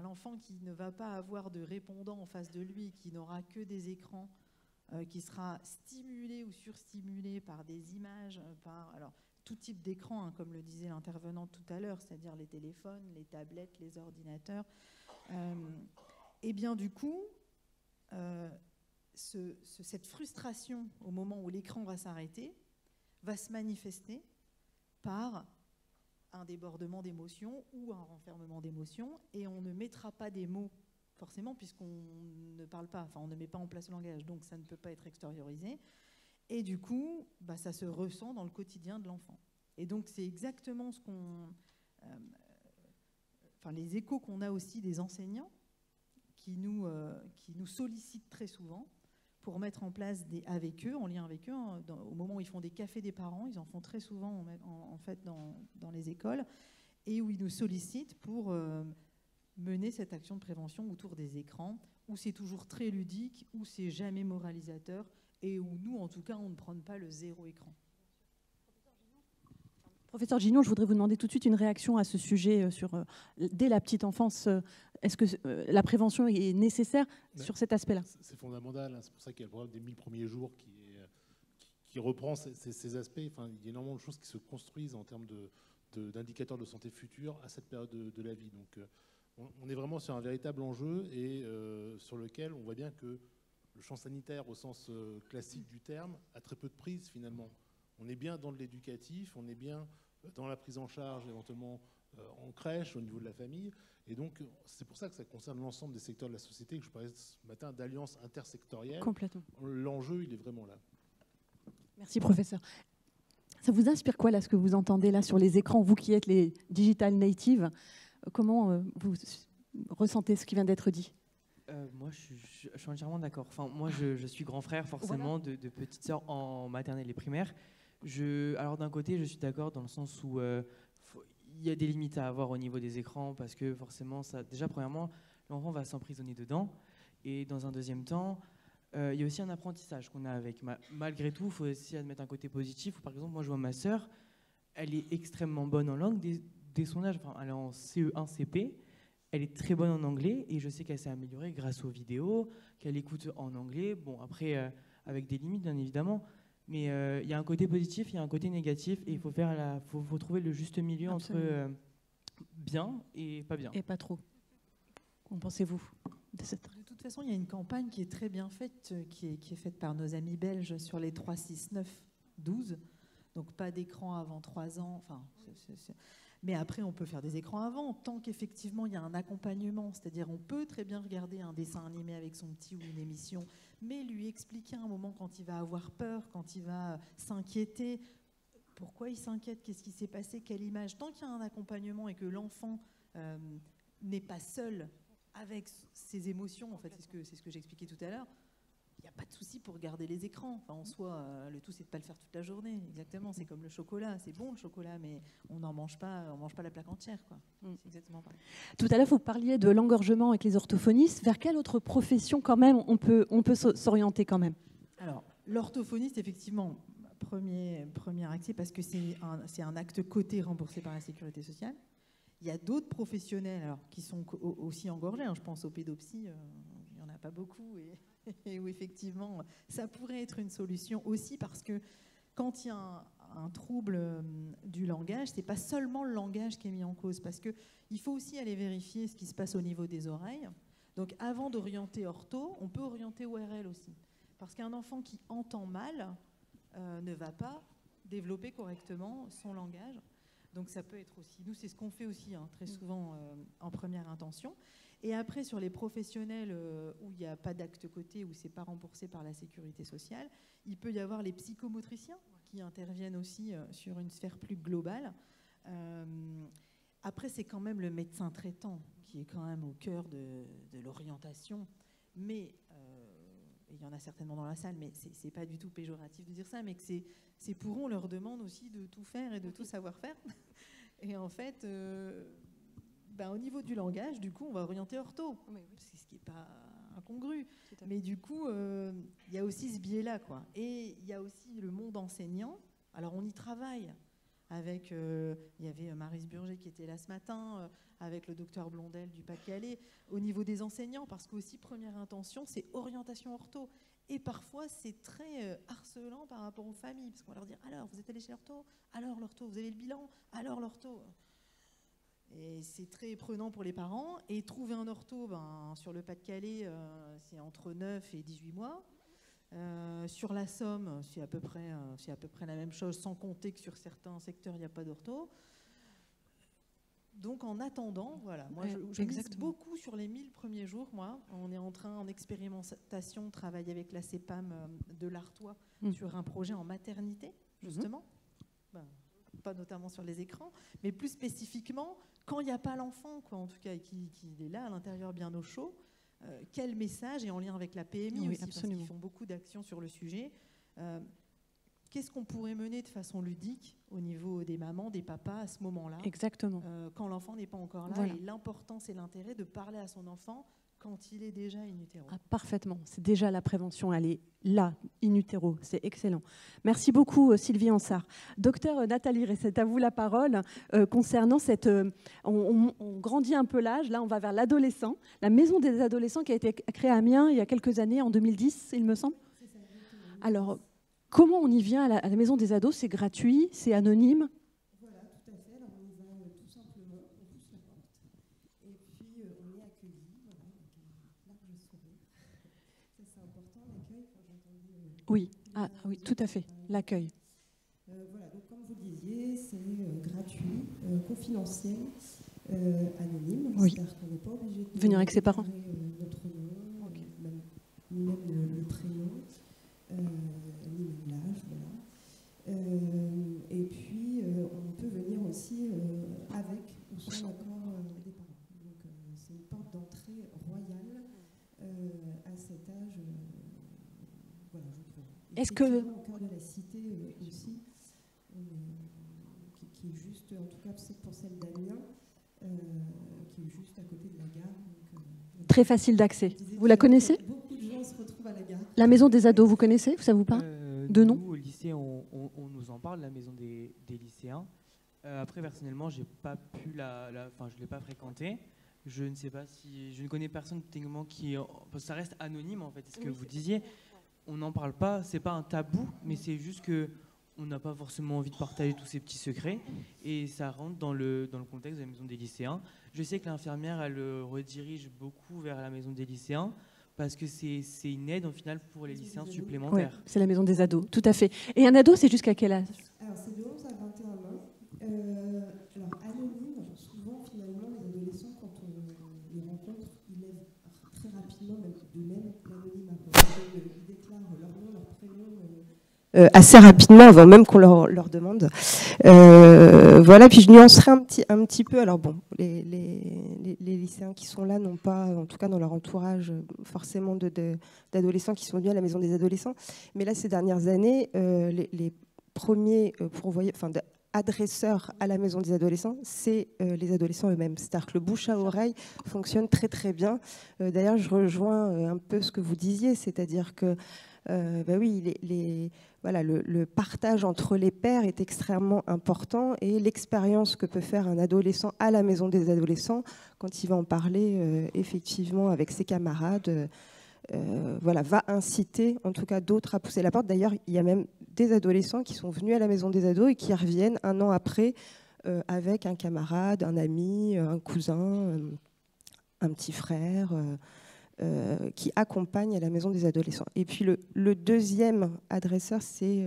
L'enfant qui ne va pas avoir de répondant en face de lui, qui n'aura que des écrans, qui sera stimulé ou surstimulé par des images, alors tout type d'écran, comme le disait l'intervenante tout à l'heure, c'est-à-dire les téléphones, les tablettes, les ordinateurs. Et bien du coup, cette frustration au moment où l'écran va s'arrêter va se manifester par un débordement d'émotions ou un renfermement d'émotions, et on ne mettra pas des mots forcément, puisqu'on ne parle pas, on ne met pas en place le langage, donc ça ne peut pas être extériorisé. Et du coup, ça se ressent dans le quotidien de l'enfant. Et donc, c'est exactement ce les échos qu'on a aussi des enseignants qui nous sollicitent très souvent pour mettre en place avec eux, en lien avec eux, au moment où ils font des cafés des parents, ils en font très souvent en fait dans les écoles, et où ils nous sollicitent pour mener cette action de prévention autour des écrans, où c'est toujours très ludique, où c'est jamais moralisateur, et où nous, en tout cas, on ne prône pas le zéro écran. Professeur Gignon, je voudrais vous demander tout de suite une réaction à ce sujet dès la petite enfance. Est-ce que la prévention est nécessaire sur cet aspect-là? C'est fondamental, c'est pour ça qu'il y a le programme des 1000 premiers jours qui reprend ces aspects. Il y a énormément de choses qui se construisent en termes d'indicateurs de santé futurs à cette période de la vie. Donc, on est vraiment sur un véritable enjeu et sur lequel on voit bien que le champ sanitaire au sens classique du terme a très peu de prise finalement. On est bien dans de l'éducatif, on est bien dans la prise en charge éventuellement en crèche, au niveau de la famille. Et donc c'est pour ça que ça concerne l'ensemble des secteurs de la société, que je parlais ce matin d'alliance intersectorielle. Complètement. L'enjeu, il est vraiment là. Merci professeur. Ça vous inspire quoi là, ce que vous entendez là sur les écrans, vous qui êtes les digital natives? Comment vous ressentez ce qui vient d'être dit? Moi, je suis entièrement d'accord. Moi, je suis grand frère, forcément, de petites sœurs en maternelle et primaire. Alors, d'un côté, je suis d'accord dans le sens où il y a des limites à avoir au niveau des écrans, parce que forcément, déjà, premièrement, l'enfant va s'emprisonner dedans. Et dans un deuxième temps, il y a aussi un apprentissage qu'on a avec. Malgré tout, il faut aussi admettre un côté positif. Par exemple, moi, je vois ma sœur, elle est extrêmement bonne en langue. Dès son âge, elle est en CE1, CP, elle est très bonne en anglais et je sais qu'elle s'est améliorée grâce aux vidéos, qu'elle écoute en anglais. Bon, après, avec des limites, bien évidemment, mais il y a un côté positif, il y a un côté négatif et il faut trouver le juste milieu. Absolument. Entre bien et pas bien. Et pas trop. Qu'en pensez-vous, De toute façon, il y a une campagne qui est très bien faite, qui est faite par nos amis belges sur les 3, 6, 9, 12. Donc pas d'écran avant 3 ans. Enfin, mais après, on peut faire des écrans avant, tant qu'effectivement il y a un accompagnement. C'est-à-dire, on peut très bien regarder un dessin animé avec son petit ou une émission, mais lui expliquer un moment quand il va avoir peur, quand il va s'inquiéter, pourquoi il s'inquiète, qu'est-ce qui s'est passé, quelle image. Tant qu'il y a un accompagnement et que l'enfant n'est pas seul avec ses émotions, en fait, c'est ce que j'expliquais tout à l'heure, il n'y a pas de souci pour regarder les écrans. Enfin, en soi, le tout, c'est de ne pas le faire toute la journée. Exactement, c'est comme le chocolat. C'est bon le chocolat, mais on n'en mange pas, on mange pas la plaque entière, quoi. C'est exactement pareil. Tout à l'heure, vous parliez de l'engorgement avec les orthophonistes. Vers quelle autre profession, quand même, on peut s'orienter quand même? Alors, l'orthophoniste, effectivement, premier accès, parce que c'est un acte coté remboursé par la Sécurité sociale. Il y a d'autres professionnels alors, qui sont aussi engorgés. Je pense aux pédopsies, il n'y en a pas beaucoup. Et où effectivement, ça pourrait être une solution aussi, parce que quand il y a un trouble du langage, ce n'est pas seulement le langage qui est mis en cause, parce qu'il faut aussi aller vérifier ce qui se passe au niveau des oreilles. Donc avant d'orienter ortho, on peut orienter ORL aussi. Parce qu'un enfant qui entend mal ne va pas développer correctement son langage. Donc ça peut être aussi, nous c'est ce qu'on fait aussi très souvent en première intention. Et après sur les professionnels où il n'y a pas d'acte coté, où c'est pas remboursé par la sécurité sociale, il peut y avoir les psychomotriciens qui interviennent aussi sur une sphère plus globale. Après c'est quand même le médecin traitant qui est quand même au cœur de l'orientation, mais il y en a certainement dans la salle, mais c'est pas du tout péjoratif de dire ça, mais que c'est pour eux, on leur demande aussi de tout faire et de tout savoir faire. Et en fait, au niveau du langage, du coup, on va orienter ortho, c'est ce qui n'est pas incongru. Mais du coup, il y a aussi ce biais-là, quoi. Et il y a aussi le monde enseignant. Alors, on y travaille avec, il y avait Maryse Burger qui était là ce matin, avec le docteur Blondel du Pas-de-Calais, au niveau des enseignants, parce qu'aussi, première intention, c'est orientation ortho. Et parfois, c'est très harcelant par rapport aux familles, parce qu'on va leur dire, alors, vous êtes allé chez l'ortho? Alors, l'ortho, vous avez le bilan? Alors, l'ortho? Et c'est très prenant pour les parents. Et trouver un ortho, sur le Pas-de-Calais, c'est entre 9 et 18 mois. Sur la Somme, c'est à peu près la même chose, sans compter que sur certains secteurs, il n'y a pas d'ortho. Donc en attendant, voilà, moi je mise beaucoup sur les 1000 premiers jours. Moi, on est en train, en expérimentation, de travailler avec la CEPAM de l'Artois sur un projet en maternité, justement. Pas notamment sur les écrans, mais plus spécifiquement, quand il n'y a pas l'enfant, quoi, en tout cas, et qu'il est là, à l'intérieur, bien au chaud, quel message, et en lien avec la PMI aussi, parce qu'ils font beaucoup d'actions sur le sujet, qu'est-ce qu'on pourrait mener de façon ludique au niveau des mamans, des papas à ce moment-là? Exactement. Quand l'enfant n'est pas encore là, voilà. Et l'importance et l'intérêt de parler à son enfant quand il est déjà in utero. Parfaitement, c'est déjà la prévention, elle est là, in utero, c'est excellent. Merci beaucoup Sylvie Ansart. Docteur Nathalie Resset, à vous la parole concernant cette... on grandit un peu l'âge, là on va vers l'adolescent, la maison des adolescents qui a été créée à Amiens il y a quelques années, en 2010 il me semble. Alors, comment on y vient à la maison des ados? C'est gratuit, c'est anonyme? Voilà, tout à fait. Alors on y va tout simplement, on pousse la porte. Et puis on est accueilli, voilà, avec un large sourire. Ça c'est important, l'accueil, quand j'entendais... Oui, oui, tout à fait, l'accueil. Voilà, donc comme vous le disiez, c'est gratuit, confidentiel, anonyme. Oui. C'est-à-dire qu'on n'est pas obligé de venir avec ses parents. Notre nom, ni même le prénom. Ni même l'âge, voilà. Et puis, on peut venir aussi avec ou sans l'accord des parents. Donc, c'est une porte d'entrée royale à cet âge, voilà, je trouve. Est-ce que... au cœur de la cité aussi, qui est juste, en tout cas pour celle d'Amiens, qui est juste à côté de la gare. Donc, très facile d'accès. Vous la connaissez? Beaucoup de gens se retrouvent à la gare. La maison des ados, vous connaissez? Ça vous parle? De nom? Nous, au lycée, on nous en parle, la maison des lycéens. Après, personnellement, j'ai pas pu je l'ai pas fréquentée. Je ne sais pas si... Je ne connais personne techniquement qui... Ça reste anonyme, en fait, c'est ce que vous disiez. On n'en parle pas, c'est pas un tabou, mais c'est juste que on n'a pas forcément envie de partager tous ces petits secrets, et ça rentre dans le contexte de la maison des lycéens. Je sais que l'infirmière, elle redirige beaucoup vers la maison des lycéens, parce que c'est une aide, en final, pour les lycéens supplémentaires. Oui, c'est la maison des ados, tout à fait. Et un ado, c'est jusqu'à quel âge? Alors, c'est de 11 à 21 ans. Alors, anonyme, souvent, finalement, les adolescents, quand on les rencontre, ils lèvent très rapidement, même d'eux-mêmes, l'anonymat. Ils déclarent leur nom, leur prénom, assez rapidement, avant même qu'on leur demande. Voilà, puis je nuancerai un petit peu. Alors bon, les lycéens qui sont là n'ont pas, en tout cas dans leur entourage, forcément d'adolescents qui sont venus à la maison des adolescents. Mais là, ces dernières années, les premiers adresseurs à la maison des adolescents, c'est les adolescents eux-mêmes. C'est-à-dire que le bouche à oreille fonctionne très très bien. D'ailleurs, je rejoins un peu ce que vous disiez, c'est-à-dire que oui, voilà, le partage entre les pairs est extrêmement important, et l'expérience que peut faire un adolescent à la maison des adolescents, quand il va en parler effectivement avec ses camarades, voilà, va inciter en tout cas d'autres à pousser la porte. D'ailleurs, il y a même des adolescents qui sont venus à la maison des ados et qui reviennent un an après avec un camarade, un ami, un cousin, un petit frère, qui accompagne à la maison des adolescents. Et puis le deuxième adresseur, c'est,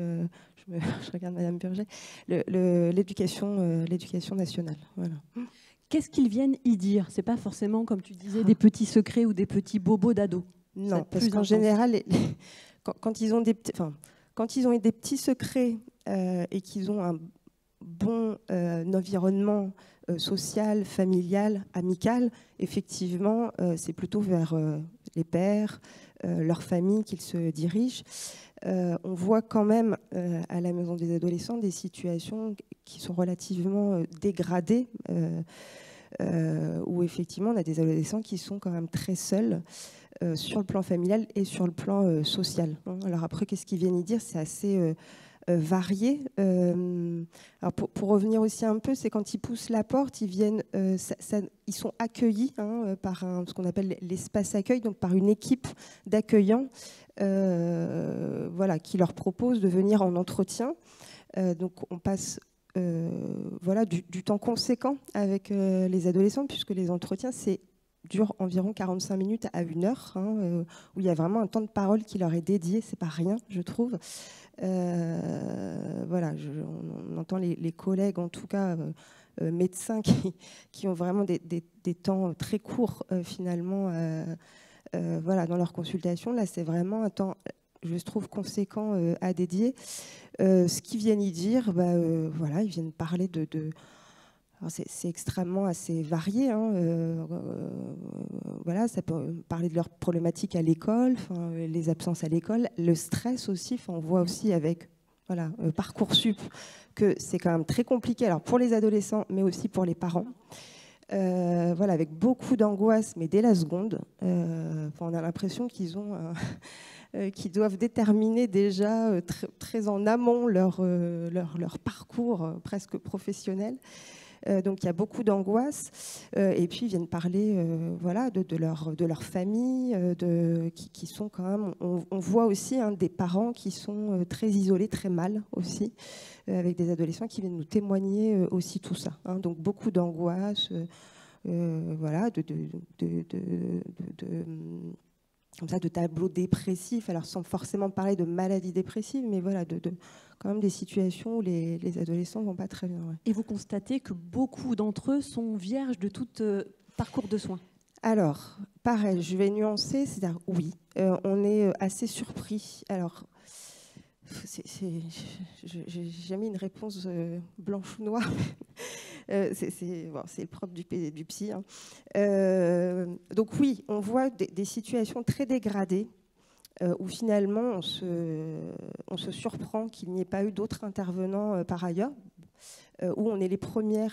je regarde Madame Burger, l'éducation nationale. Voilà. Qu'est-ce qu'ils viennent y dire? C'est pas forcément, comme tu disais, des petits secrets ou des petits bobos d'ados. Non, parce qu'en général, quand ils ont des petits secrets et qu'ils ont un bon environnement social, familial, amical, effectivement, c'est plutôt vers les pères, leur famille qu'ils se dirigent. On voit quand même à la maison des adolescents des situations qui sont relativement dégradées, où effectivement on a des adolescents qui sont quand même très seuls sur le plan familial et sur le plan social. Alors après, qu'est-ce qu'ils viennent y dire? C'est assez varié. Alors pour revenir aussi un peu, c'est quand ils poussent la porte, ils viennent, ils sont accueillis par ce qu'on appelle l'espace accueil, donc par une équipe d'accueillants, voilà, qui leur propose de venir en entretien. Donc on passe voilà, du temps conséquent avec les adolescents, puisque les entretiens dure environ 45 minutes à 1 heure, où il y a vraiment un temps de parole qui leur est dédié. C'est pas rien, je trouve. Voilà, on entend les collègues, en tout cas médecins, qui ont vraiment des temps très courts finalement, voilà, dans leur consultation. Là, c'est vraiment un temps, je trouve, conséquent à dédier. Ce qu'ils viennent y dire, voilà, ils viennent parler c'est extrêmement assez varié. Voilà, ça peut parler de leurs problématiques à l'école, les absences à l'école, le stress aussi. On voit aussi avec voilà, Parcoursup que c'est quand même très compliqué. Alors pour les adolescents, mais aussi pour les parents. Voilà, avec beaucoup d'angoisse, mais dès la seconde, on a l'impression qu'ils doivent déterminer déjà très en amont leur parcours presque professionnel. Donc il y a beaucoup d'angoisse, et puis ils viennent parler voilà, de leur famille, qui sont quand même, on voit aussi des parents qui sont très isolés, très mal aussi, avec des adolescents qui viennent nous témoigner aussi tout ça, donc beaucoup d'angoisse, voilà, comme ça, de tableaux dépressifs, alors sans forcément parler de maladies dépressives, mais voilà, quand même des situations où les adolescents ne vont pas très bien. Ouais. Et vous constatez que beaucoup d'entre eux sont vierges de tout parcours de soins? Alors, pareil, je vais nuancer, c'est-à-dire oui, on est assez surpris. Alors, j'ai jamais une réponse blanche ou noire. C'est le propre du psy. Donc oui, on voit des situations très dégradées où finalement on se surprend qu'il n'y ait pas eu d'autres intervenants par ailleurs, où on est les premiers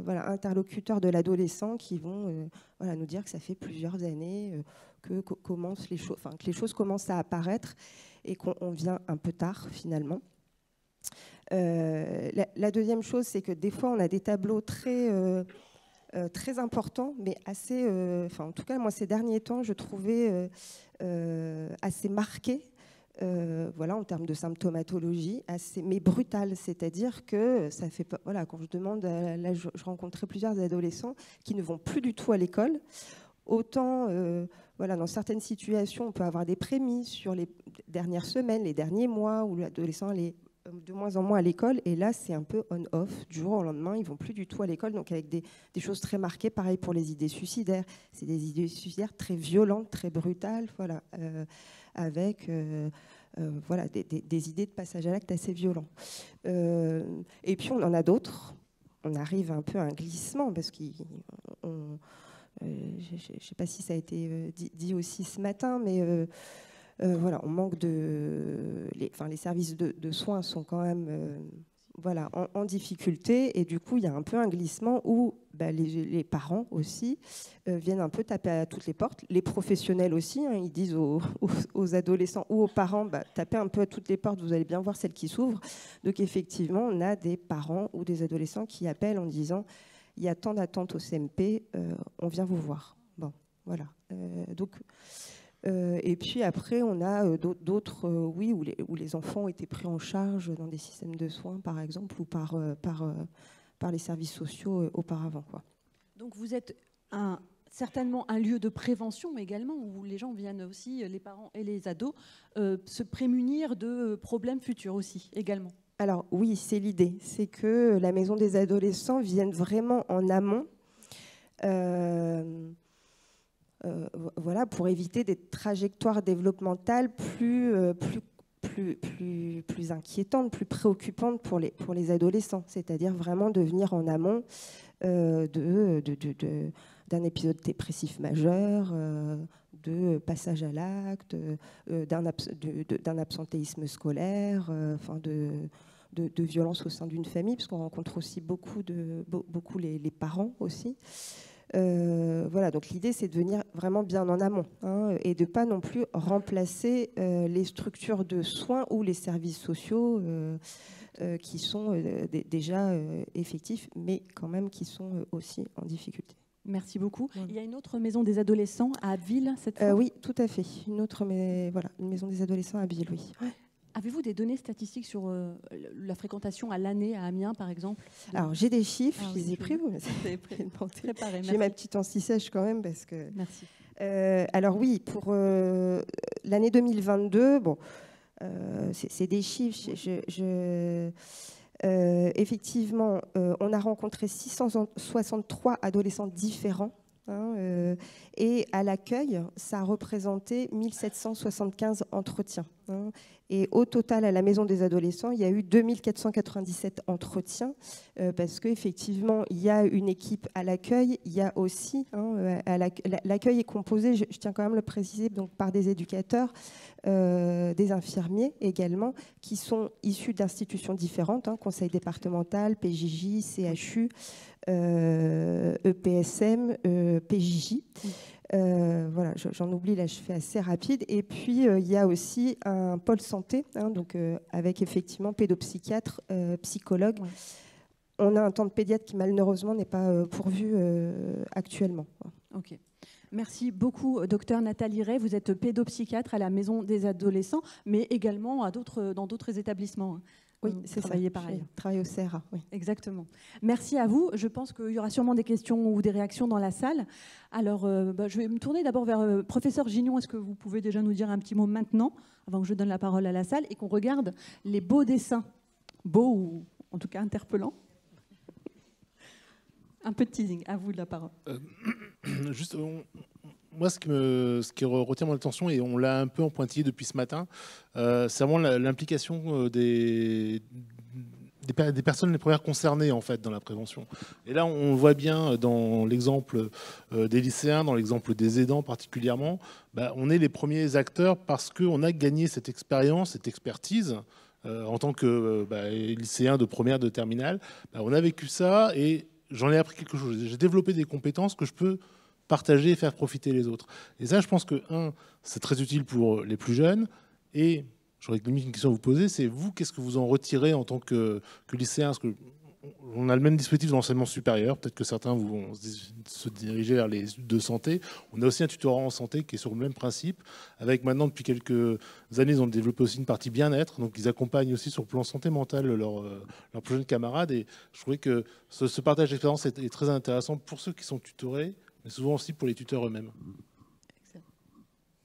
voilà, interlocuteurs de l'adolescent qui vont voilà, nous dire que ça fait plusieurs années que les choses commencent à apparaître et qu'on vient un peu tard finalement. La deuxième chose, c'est que des fois on a des tableaux très importants, mais assez, en tout cas moi ces derniers temps je trouvais assez marqués voilà, en termes de symptomatologie, mais brutale. C'est-à-dire que ça fait pas, voilà, quand je demande, là, je rencontrais plusieurs adolescents qui ne vont plus du tout à l'école. Autant, voilà, dans certaines situations, on peut avoir des prémices sur les dernières semaines, les derniers mois, où l'adolescent allait de moins en moins à l'école. Et là, c'est un peu on-off. Du jour au lendemain, ils ne vont plus du tout à l'école. Donc, avec des choses très marquées. Pareil pour les idées suicidaires. C'est des idées suicidaires très violentes, très brutales. Voilà, avec voilà, des idées de passage à l'acte assez violents. Et puis, on en a d'autres. On arrive un peu à un glissement parce qu'on... je ne sais pas si ça a été dit aussi ce matin, mais voilà, on manque de... les services de soins sont quand même voilà, en difficulté, et du coup, il y a un peu un glissement où les parents aussi viennent un peu taper à toutes les portes, les professionnels aussi, hein, ils disent aux adolescents ou aux parents, tapez un peu à toutes les portes, vous allez bien voir celles qui s'ouvrent. Donc effectivement, on a des parents ou des adolescents qui appellent en disant il y a tant d'attentes au CMP, on vient vous voir. Bon, voilà. Et puis après, on a d'autres, oui, où les enfants ont été pris en charge dans des systèmes de soins, par exemple, ou par les services sociaux auparavant, quoi. Donc vous êtes certainement un lieu de prévention, mais également où les gens viennent aussi, les parents et les ados, se prémunir de problèmes futurs aussi, également. Alors oui, c'est l'idée. C'est que la maison des adolescents vienne vraiment en amont, voilà, pour éviter des trajectoires développementales plus inquiétantes, plus préoccupantes pour les adolescents. C'est-à-dire vraiment de venir en amont d'un épisode dépressif majeur, de passage à l'acte, d'un absentéisme scolaire, enfin de violence au sein d'une famille, parce qu'on rencontre aussi beaucoup les parents aussi. Voilà, donc l'idée, c'est de venir vraiment bien en amont, hein, et de ne pas non plus remplacer les structures de soins ou les services sociaux qui sont déjà effectifs, mais quand même qui sont aussi en difficulté. Merci beaucoup. Il y a une autre maison des adolescents à Abbeville, cette fois ? Oui, tout à fait. Une maison des adolescents à Abbeville, oui. Ouais. Avez-vous des données statistiques sur la fréquentation à l'année à Amiens, par exemple ? Alors, j'ai des chiffres, je les ai pris. J'ai ma petite anti-sèche quand même, parce que... Merci. Alors oui, pour l'année 2022, bon, c'est des chiffres. Effectivement, on a rencontré 663 adolescents différents. Hein, et à l'accueil, ça a représenté 1775 entretiens. Hein, et au total, à la maison des adolescents, il y a eu 2497 entretiens, parce qu'effectivement, il y a une équipe à l'accueil. Il y a aussi, hein, l'accueil est composé, je tiens quand même à le préciser, donc, par des éducateurs, des infirmiers également, qui sont issus d'institutions différentes, hein, conseil départemental, PJJ, CHU, EPSM, PJJ. Voilà, j'en oublie, là je fais assez rapide. Et puis il y a aussi un pôle santé, hein, donc, avec effectivement pédopsychiatre, psychologue. Ouais. On a un temps de pédiatre qui malheureusement n'est pas pourvu actuellement. Ok. Merci beaucoup, docteur Nathalie Ray. Vous êtes pédopsychiatre à la Maison des Adolescents, mais également dans d'autres établissements. Oui, c'est ça. Pareil. Je travaille au CRA. Oui. Exactement. Merci à vous. Je pense qu'il y aura sûrement des questions ou des réactions dans la salle. Alors, je vais me tourner d'abord vers professeur Gignon. Est-ce que vous pouvez déjà nous dire un petit mot maintenant, avant que je donne la parole à la salle, et qu'on regarde les beaux dessins, beaux ou en tout cas interpellants. Un peu de teasing. À vous de la parole. Juste, moi, ce qui retient mon attention, et on l'a un peu en pointillé depuis ce matin, c'est vraiment l'implication des personnes les premières concernées en fait dans la prévention. Et là, on voit bien dans l'exemple des lycéens, dans l'exemple des aidants particulièrement, on est les premiers acteurs parce qu'on a gagné cette expérience, cette expertise. En tant que lycéen de première, de terminale, on a vécu ça et j'en ai appris quelque chose. J'ai développé des compétences que je peux partager et faire profiter les autres. Et ça, je pense que, c'est très utile pour les plus jeunes. Et j'aurais une question à vous poser, c'est vous, qu'est-ce que vous en retirez en tant que lycéen ? Parce que on a le même dispositif dans l'enseignement supérieur. Peut-être que certains vont se diriger vers les études de santé. On a aussi un tutorat en santé qui est sur le même principe. Avec maintenant, depuis quelques années, ils ont développé aussi une partie bien-être. Donc, ils accompagnent aussi sur le plan santé mentale leurs plus jeunes camarades. Et je trouvais que ce partage d'expérience est très intéressant pour ceux qui sont tutorés, mais souvent aussi pour les tuteurs eux-mêmes.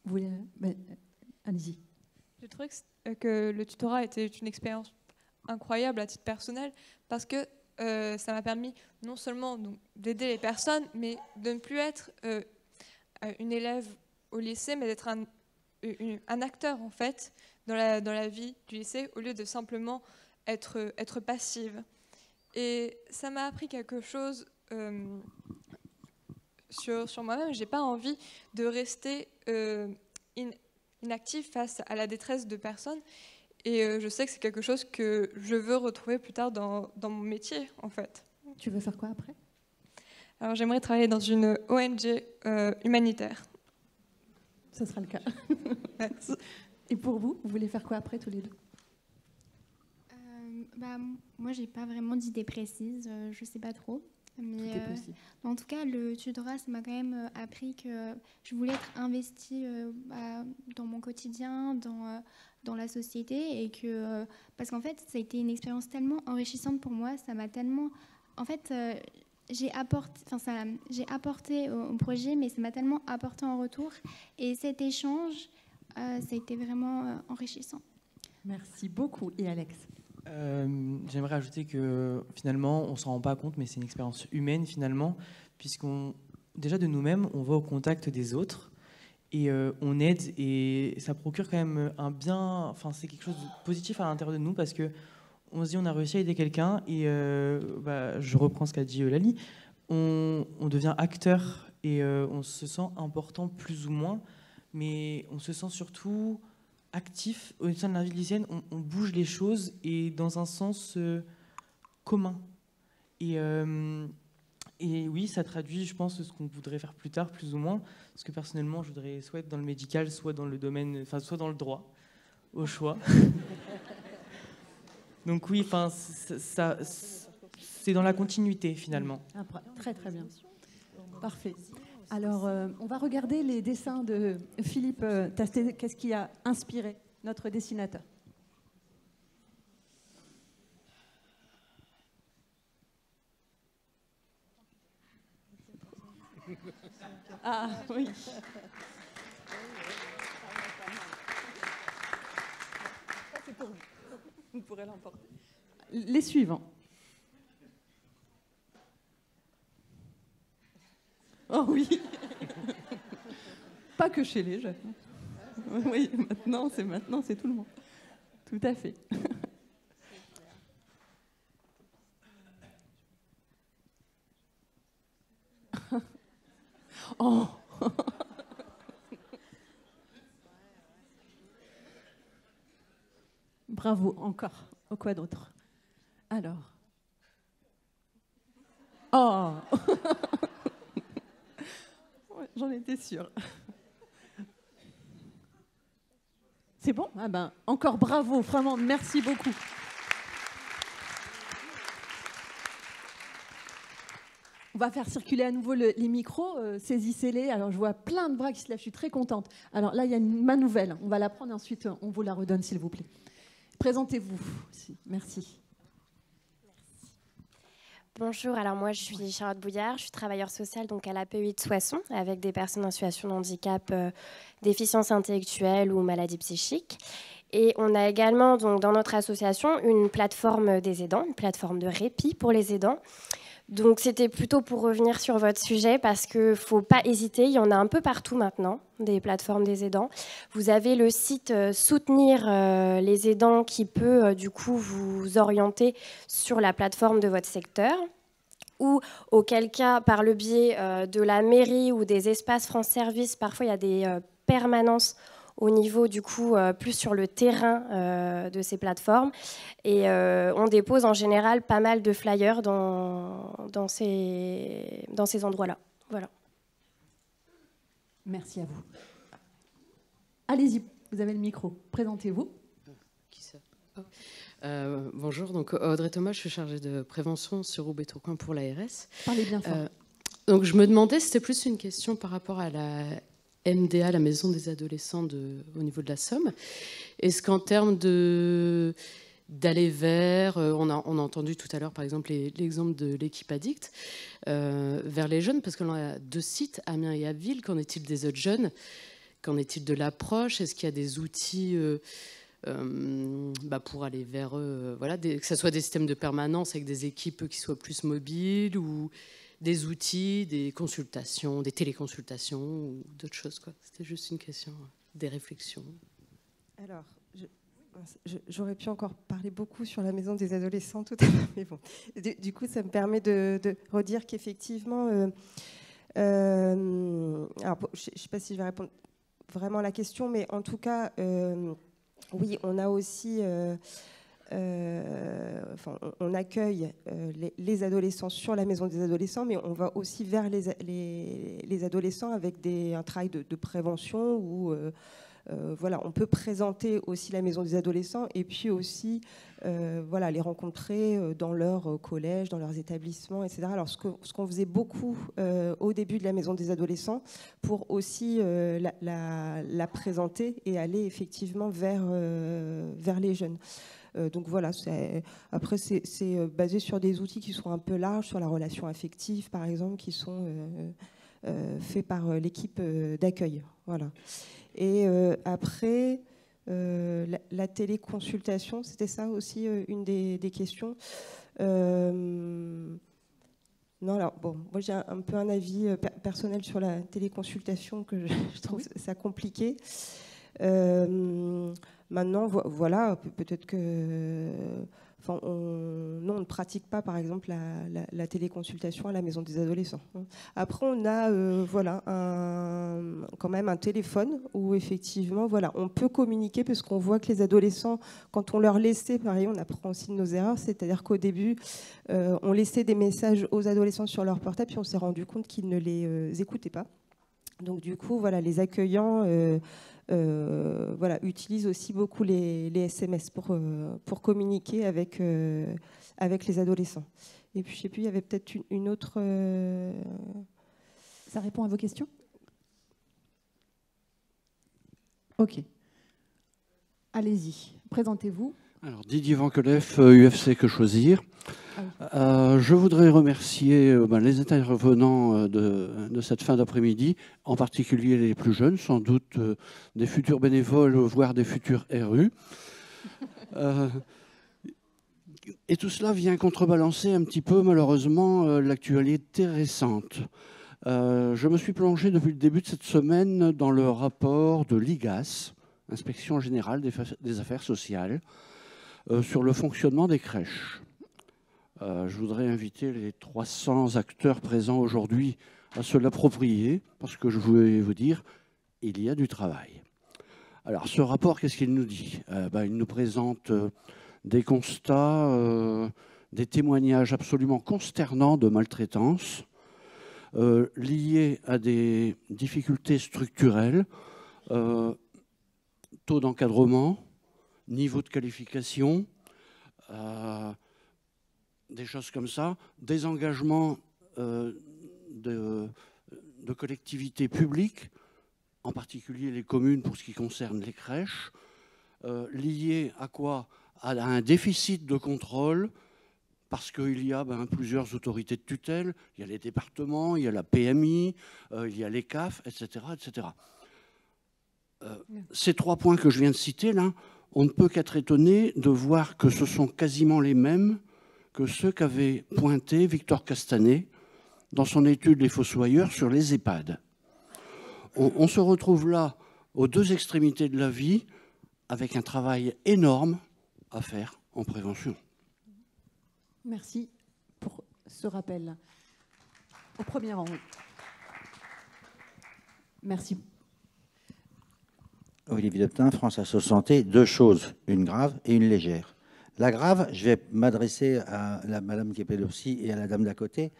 Vous voulez... Allez-y. Je trouvais que le tutorat était une expérience incroyable à titre personnel parce que ça m'a permis non seulement d'aider les personnes, mais de ne plus être une élève au lycée, mais d'être un acteur en fait dans la vie du lycée au lieu de simplement être passive. Et ça m'a appris quelque chose sur moi-même. J'ai pas envie de rester inactive face à la détresse de personnes. Et je sais que c'est quelque chose que je veux retrouver plus tard dans mon métier, en fait. Tu veux faire quoi après? Alors, j'aimerais travailler dans une ONG humanitaire. Ce sera le cas. Et pour vous, vous voulez faire quoi après, tous les deux? Moi, j'ai pas vraiment d'idée précise. Je sais pas trop. Mais en tout cas, le tutorat, ça m'a quand même appris que je voulais être investie dans mon quotidien, dans la société, et que parce qu'en fait, ça a été une expérience tellement enrichissante pour moi. Ça m'a tellement, en fait, j'ai apporté au projet, mais ça m'a tellement apporté en retour. Et cet échange, ça a été vraiment enrichissant. Merci beaucoup. Et Alex? J'aimerais ajouter que finalement, on ne s'en rend pas compte, mais c'est une expérience humaine finalement, déjà de nous-mêmes, on va au contact des autres et on aide, et ça procure quand même un bien, enfin c'est quelque chose de positif à l'intérieur de nous parce que on se dit on a réussi à aider quelqu'un et je reprends ce qu'a dit Lali, on devient acteur et on se sent important plus ou moins, mais on se sent surtout actif au sein de la vie lycéenne, on bouge les choses et dans un sens commun. Et oui, ça traduit, je pense, ce qu'on voudrait faire plus tard, plus ou moins. Parce que personnellement, je voudrais soit être dans le médical, soit dans le domaine, enfin, soit dans le droit, au choix. Donc oui, enfin, c'est dans la continuité finalement. Très très bien. Parfait. Alors, on va regarder les dessins de Philippe Tastet. Qu'est-ce qui a inspiré notre dessinateur? Ah oui. Ça, c'est pour vous. Vous pourrez l'emporter. Les suivants. Oh oui. Pas que chez les jeunes. Oui, maintenant c'est tout le monde. Tout à fait. Oh. Bravo, encore. Quoi d'autre? Alors. Oh. J'en étais sûre. C'est bon? Ah ben, encore bravo, vraiment, merci beaucoup. On va faire circuler à nouveau les micros, saisissez-les. Alors, je vois plein de bras qui se lèvent, je suis très contente. Alors là, il y a une main nouvelle, on va la prendre et ensuite on vous la redonne, s'il vous plaît. Présentez-vous. Merci. Bonjour, alors moi je suis Charlotte Bouillard, je suis travailleure sociale donc à l'APEI de Soissons avec des personnes en situation de handicap, déficience intellectuelle ou maladie psychique. Et on a également donc, dans notre association une plateforme des aidants, une plateforme de répit pour les aidants. Donc c'était plutôt pour revenir sur votre sujet parce qu'il ne faut pas hésiter, il y en a un peu partout maintenant, des plateformes des aidants. Vous avez le site Soutenir les aidants qui peut du coup vous orienter sur la plateforme de votre secteur, ou auquel cas par le biais de la mairie ou des espaces France Service, parfois il y a des permanences au niveau du coup plus sur le terrain de ces plateformes, et on dépose en général pas mal de flyers dans ces endroits-là. Voilà. Merci à vous. Allez-y, vous avez le micro. Présentez-vous. Qui ça? Bonjour, donc Audrey Thomas, je suis chargée de prévention sur Roubaix Tourcoing pour l'ARS. Parlez bien fort. Donc je me demandais, c'était plus une question par rapport à la MDA, la maison des adolescents au niveau de la Somme. Est-ce qu'en termes d'aller vers, on a entendu tout à l'heure par exemple l'exemple de l'équipe Addict, vers les jeunes, parce que l'on a 2 sites, Amiens et Abbeville, qu'en est-il des autres jeunes? Qu'en est-il de l'approche? Est-ce qu'il y a des outils pour aller vers eux, voilà, que ce soit des systèmes de permanence avec des équipes qui soient plus mobiles, ou des outils, des consultations, des téléconsultations ou d'autres choses, quoi. C'était juste une question, des réflexions. Alors, j'aurais pu encore parler beaucoup sur la maison des adolescents tout à l'heure, mais bon. Du coup, ça me permet de redire qu'effectivement, alors, je ne sais pas si je vais répondre vraiment à la question, mais en tout cas, oui, on a aussi... on accueille les adolescents sur la maison des adolescents, mais on va aussi vers les adolescents avec un travail de prévention où voilà, on peut présenter aussi la maison des adolescents et puis aussi voilà, les rencontrer dans leur collège, dans leurs établissements, etc. Alors ce qu'on faisait beaucoup au début de la maison des adolescents pour aussi la présenter et aller effectivement vers les jeunes. Donc voilà, après c'est basé sur des outils qui sont un peu larges, sur la relation affective par exemple, qui sont faits par l'équipe d'accueil. Voilà. Et après, la téléconsultation, c'était ça aussi une des questions. Non, alors bon, moi j'ai un peu un avis personnel sur la téléconsultation que je trouve ça compliqué. Maintenant, voilà, peut-être que... Enfin, non, on ne pratique pas, par exemple, la téléconsultation à la maison des adolescents. Après, on a voilà, quand même un téléphone où, effectivement, voilà, on peut communiquer parce qu'on voit que les adolescents, quand on leur laissait, pareil, on apprend aussi de nos erreurs, c'est-à-dire qu'au début, on laissait des messages aux adolescents sur leur portable, puis on s'est rendu compte qu'ils ne les écoutaient pas. Donc, du coup, voilà, les accueillants... voilà, utilisent aussi beaucoup les SMS pour communiquer avec les adolescents. Et puis, je ne sais plus, il y avait peut-être une autre... Ça répond à vos questions? Ok. Allez-y, présentez-vous. Alors, Didier Vankelef, UFC Que Choisir. Je voudrais remercier les intervenants de cette fin d'après-midi, en particulier les plus jeunes, sans doute des futurs bénévoles, voire des futurs RU. Et tout cela vient contrebalancer un petit peu, malheureusement, l'actualité récente. Je me suis plongé depuis le début de cette semaine dans le rapport de l'IGAS, Inspection Générale des Affaires Sociales, sur le fonctionnement des crèches. Je voudrais inviter les 300 acteurs présents aujourd'hui à se l'approprier, parce que je voulais vous dire, il y a du travail. Alors, ce rapport, qu'est-ce qu'il nous dit? Il nous présente des constats, des témoignages absolument consternants de maltraitance, liés à des difficultés structurelles, taux d'encadrement, niveau de qualification, des choses comme ça, des engagements de collectivités publiques, en particulier les communes pour ce qui concerne les crèches, liés à quoi? À un déficit de contrôle, parce qu'il y a plusieurs autorités de tutelle, il y a les départements, il y a la PMI, il y a les CAF, etc. etc. Ces 3 points que je viens de citer, là, on ne peut qu'être étonné de voir que ce sont quasiment les mêmes que ceux qu'avait pointé Victor Castanet dans son étude Les Fossoyeurs sur les EHPAD. On se retrouve là, aux 2 extrémités de la vie, avec un travail énorme à faire en prévention. Merci pour ce rappel. Au premier rang. Merci. Olivier Deptin, France Asso Santé, 2 choses, une grave et une légère. La grave, je vais m'adresser à la madame qui est pédopsie et à la dame d'à côté.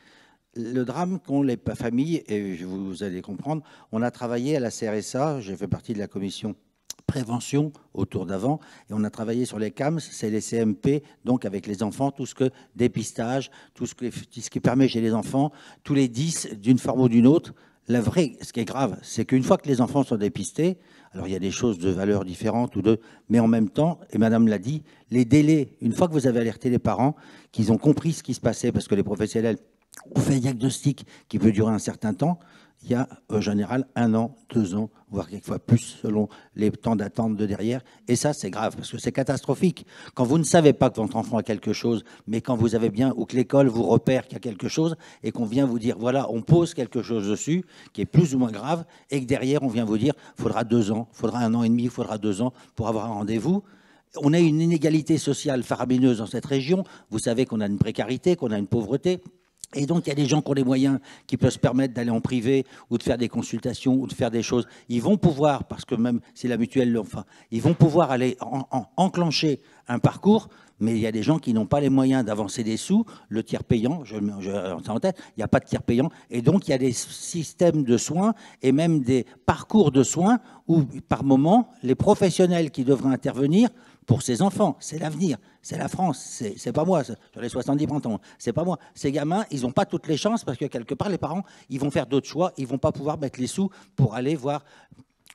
Le drame qu'ont les familles, et vous allez comprendre, on a travaillé à la CRSA, j'ai fait partie de la commission prévention autour d'avant. Et on a travaillé sur les CAMS, c'est les CMP, donc avec les enfants, tout ce que dépistage, tout ce qui permet chez les enfants, tous les 10 d'une forme ou d'une autre. Ce qui est grave, c'est qu'une fois que les enfants sont dépistés, alors il y a des choses de valeur différentes, mais en même temps, et Madame l'a dit, les délais, une fois que vous avez alerté les parents, qu'ils ont compris ce qui se passait, parce que les professionnels ont fait un diagnostic qui peut durer un certain temps, il y a en général 1 an, 2 ans, voire quelquefois plus, selon les temps d'attente de derrière. Et ça, c'est grave, parce que c'est catastrophique. Quand vous ne savez pas que votre enfant a quelque chose, mais quand vous avez bien, ou que l'école vous repère qu'il y a quelque chose, et qu'on vient vous dire, voilà, on pose quelque chose dessus, qui est plus ou moins grave, et que derrière, on vient vous dire, il faudra 2 ans, il faudra 1 an et demi, il faudra 2 ans pour avoir un rendez-vous. On a une inégalité sociale faramineuse dans cette région. Vous savez qu'on a une précarité, qu'on a une pauvreté. Et donc, il y a des gens qui ont les moyens, qui peuvent se permettre d'aller en privé ou de faire des consultations ou de faire des choses. Ils vont pouvoir, parce que même si la mutuelle, enfin, ils vont pouvoir aller enclencher un parcours, mais il y a des gens qui n'ont pas les moyens d'avancer des sous. Le tiers payant, je ça en tête, il n'y a pas de tiers payant. Et donc, il y a des systèmes de soins et même des parcours de soins où, par moment, les professionnels qui devraient intervenir pour ces enfants, c'est l'avenir, c'est la France, c'est pas moi, sur les 70 printemps, c'est pas moi. Ces gamins, ils n'ont pas toutes les chances parce que quelque part, les parents, ils vont faire d'autres choix, ils vont pas pouvoir mettre les sous pour aller voir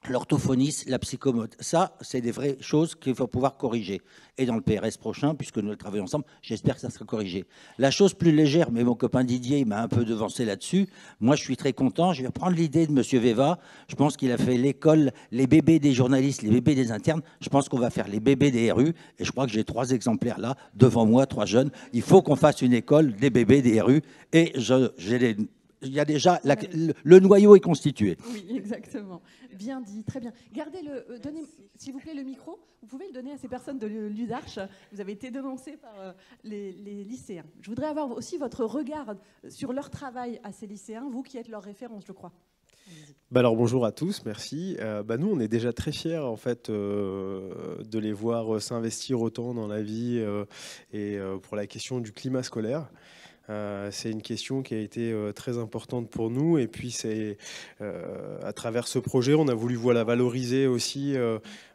l'orthophoniste, la psychomote. Ça, c'est des vraies choses qu'il faut pouvoir corriger. Et dans le PRS prochain, puisque nous le travaillons ensemble, j'espère que ça sera corrigé. La chose plus légère, mais mon copain Didier il m'a un peu devancé là-dessus. Moi, je suis très content. Je vais prendre l'idée de M. Veva. Je pense qu'il a fait l'école, les bébés des journalistes, les bébés des internes. Je pense qu'on va faire les bébés des RU. Et je crois que j'ai 3 exemplaires là, devant moi, 3 jeunes. Il faut qu'on fasse une école des bébés des RU. Et il y a déjà, le noyau est constitué. Oui, exactement. Bien dit, très bien. Gardez-le, donnez, s'il vous plaît, le micro. Vous pouvez le donner à ces personnes de l'USARCH. Vous avez été dénoncés par les lycéens. Je voudrais avoir aussi votre regard sur leur travail à ces lycéens, vous qui êtes leur référence, je crois. Alors bonjour à tous, merci. Nous, on est déjà très fiers en fait de les voir s'investir autant dans la vie et pour la question du climat scolaire. C'est une question qui a été très importante pour nous et puis c'est à travers ce projet on a voulu valoriser aussi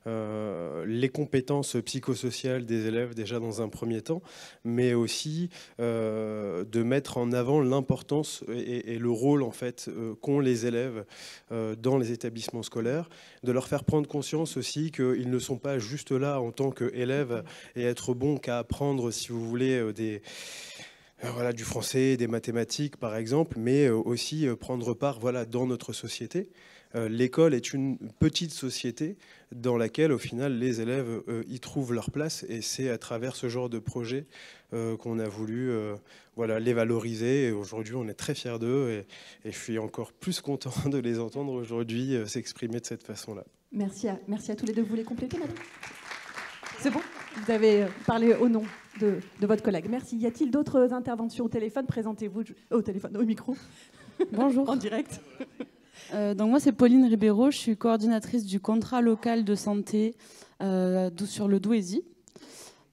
les compétences psychosociales des élèves déjà dans un premier temps, mais aussi de mettre en avant l'importance et le rôle en fait qu'ont les élèves dans les établissements scolaires, de leur faire prendre conscience aussi qu'ils ne sont pas juste là en tant qu'élèves et être bons qu'à apprendre, si vous voulez, du français, des mathématiques par exemple, mais aussi prendre part dans notre société. L'école est une petite société dans laquelle au final les élèves y trouvent leur place et c'est à travers ce genre de projet qu'on a voulu les valoriser et aujourd'hui on est très fiers d'eux et je suis encore plus content de les entendre aujourd'hui s'exprimer de cette façon-là. Merci à tous les deux. Vous voulez compléter, madame ? C'est bon ? Vous avez parlé au nom de votre collègue. Merci. Y a-t-il d'autres interventions au téléphone ? Présentez-vous au micro. Bonjour. En direct. Donc moi, c'est Pauline Ribeiro. Je suis coordinatrice du contrat local de santé sur le Douaisis.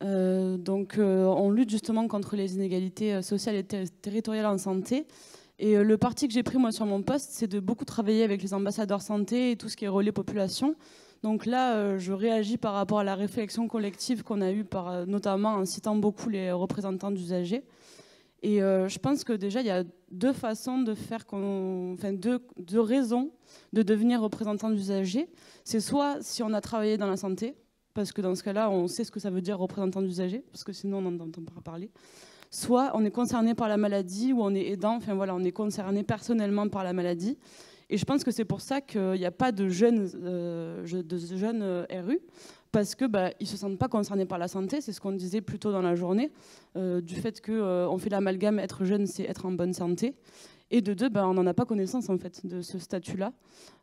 On lutte justement contre les inégalités sociales et territoriales en santé. Et le parti que j'ai pris moi sur mon poste, c'est de beaucoup travailler avec les ambassadeurs santé et tout ce qui est relais population. Donc là, je réagis par rapport à la réflexion collective qu'on a eue, notamment en citant beaucoup les représentants d'usagers. Et je pense que déjà, il y a 2 façons de faire, deux raisons de devenir représentant d'usagers. C'est soit si on a travaillé dans la santé, parce que dans ce cas-là, on sait ce que ça veut dire représentant d'usagers, parce que sinon, on n'en entend pas parler. Soit on est concerné par la maladie, ou on est aidant, on est concerné personnellement par la maladie. Et je pense que c'est pour ça qu'il n'y a pas de jeunes RU, parce qu'ils ne se sentent pas concernés par la santé. C'est ce qu'on disait plus tôt dans la journée, du fait qu'on fait l'amalgame, être jeune, c'est être en bonne santé. Et de 2, on n'en a pas connaissance en fait, de ce statut-là.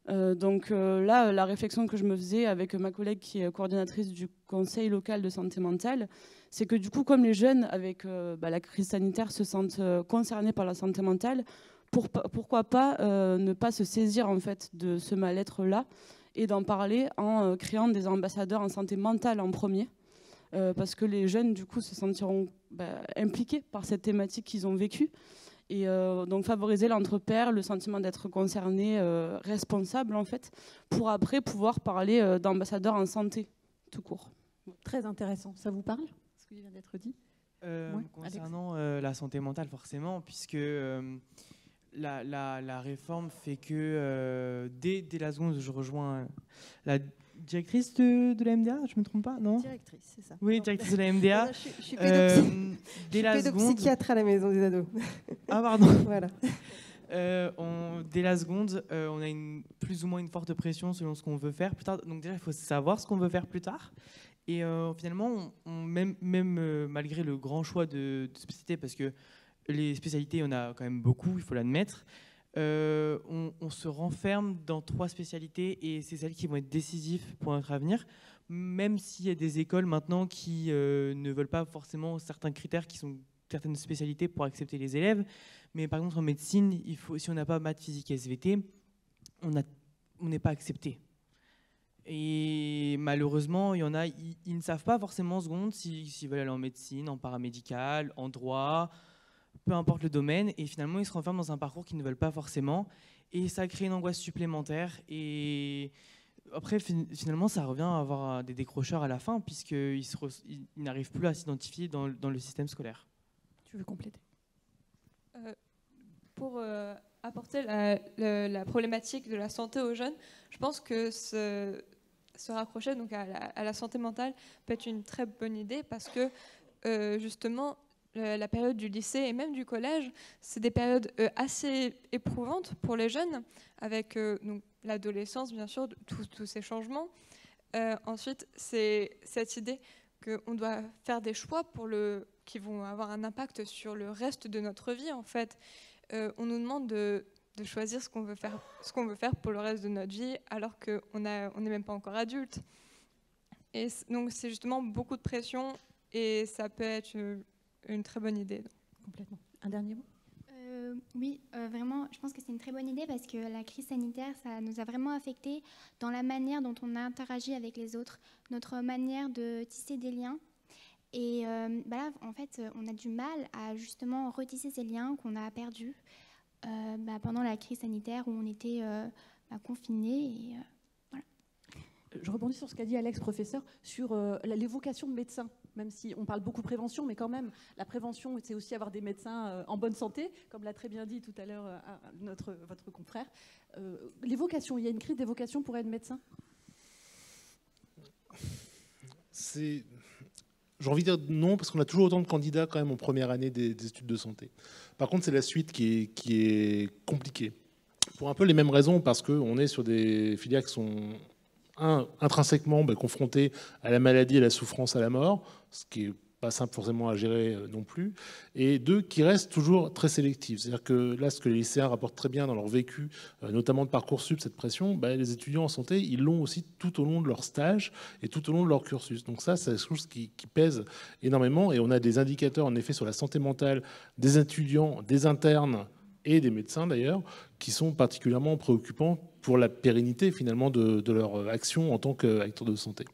Là, la réflexion que je me faisais avec ma collègue qui est coordinatrice du conseil local de santé mentale, c'est que du coup, comme les jeunes, avec la crise sanitaire, se sentent concernés par la santé mentale, pourquoi pas ne pas se saisir en fait de ce mal-être-là et d'en parler en créant des ambassadeurs en santé mentale en premier, parce que les jeunes du coup se sentiront impliqués par cette thématique qu'ils ont vécue Et donc favoriser l'entre-pairs, le sentiment d'être concerné, responsable en fait, pour après pouvoir parler d'ambassadeurs en santé, tout court. Très intéressant. Ça vous parle, ce qui vient d'être dit? Concernant la santé mentale, forcément, puisque la réforme fait que dès la seconde, je rejoins la directrice de la MDA, je ne me trompe pas, non? Directrice, c'est ça. Oui, directrice de la MDA. Je suis pédopsychiatre à la maison des ados. Ah, pardon. Voilà. Dès la seconde, on a plus ou moins une forte pression selon ce qu'on veut faire plus tard. Donc déjà, il faut savoir ce qu'on veut faire plus tard. Et finalement, même malgré le grand choix de spécialités, parce que les spécialités, on a quand même beaucoup, il faut l'admettre, on se renferme dans 3 spécialités et c'est celles qui vont être décisives pour notre avenir, même s'il y a des écoles maintenant qui ne veulent pas forcément certains critères qui sont certaines spécialités pour accepter les élèves. Mais par contre, en médecine, si on n'a pas maths, physique et SVT, on n'est pas accepté. Et malheureusement, il y en a, ils ne savent pas forcément en seconde s'ils veulent aller en médecine, en paramédical, en droit, peu importe le domaine. Et finalement, ils se renferment dans un parcours qu'ils ne veulent pas forcément. Et ça crée une angoisse supplémentaire. Et après, finalement, ça revient à avoir des décrocheurs à la fin, puisqu'ils n'arrivent plus à s'identifier dans le système scolaire. Tu veux compléter? Pour apporter la problématique de la santé aux jeunes, je pense que se raccrocher donc à la santé mentale peut être une très bonne idée parce que justement la période du lycée et même du collège, c'est des périodes assez éprouvantes pour les jeunes avec donc, l'adolescence bien sûr, tous ces changements. Ensuite, c'est cette idée qu'on doit faire des choix qui vont avoir un impact sur le reste de notre vie en fait. On nous demande de choisir ce qu'on veut faire pour le reste de notre vie, alors qu'on n'est même pas encore adulte. Et donc c'est justement beaucoup de pression, et ça peut être une très bonne idée. Complètement. Un dernier mot? Oui, vraiment, je pense que c'est une très bonne idée parce que la crise sanitaire, ça nous a vraiment affecté dans la manière dont on a interagi avec les autres, notre manière de tisser des liens. Et là, en fait, on a du mal à justement retisser ces liens qu'on a perdus pendant la crise sanitaire où on était confinés. Et, voilà. Je rebondis sur ce qu'a dit Alex, professeur, sur l'évocation de médecins. Même si on parle beaucoup de prévention, mais quand même, la prévention, c'est aussi avoir des médecins en bonne santé, comme l'a très bien dit tout à l'heure votre confrère. L'évocation, il y a une crise d'évocation pour être médecin? J'ai envie de dire non, parce qu'on a toujours autant de candidats quand même en première année des études de santé. Par contre, c'est la suite qui est compliquée. Pour un peu les mêmes raisons, parce qu'on est sur des filières qui sont intrinsèquement confrontées à la maladie, à la souffrance, à la mort, ce qui n'est pas simple forcément à gérer non plus, et 2, qui restent toujours très sélectives. C'est-à-dire que là, ce que les lycéens rapportent très bien dans leur vécu, notamment de Parcoursup, cette pression, les étudiants en santé, ils l'ont aussi tout au long de leur stage et tout au long de leur cursus. Donc ça, c'est quelque chose qui pèse énormément, et on a des indicateurs, en effet, sur la santé mentale des étudiants, des internes et des médecins, d'ailleurs, qui sont particulièrement préoccupants pour la pérennité, finalement, de leur action en tant qu'acteurs de santé.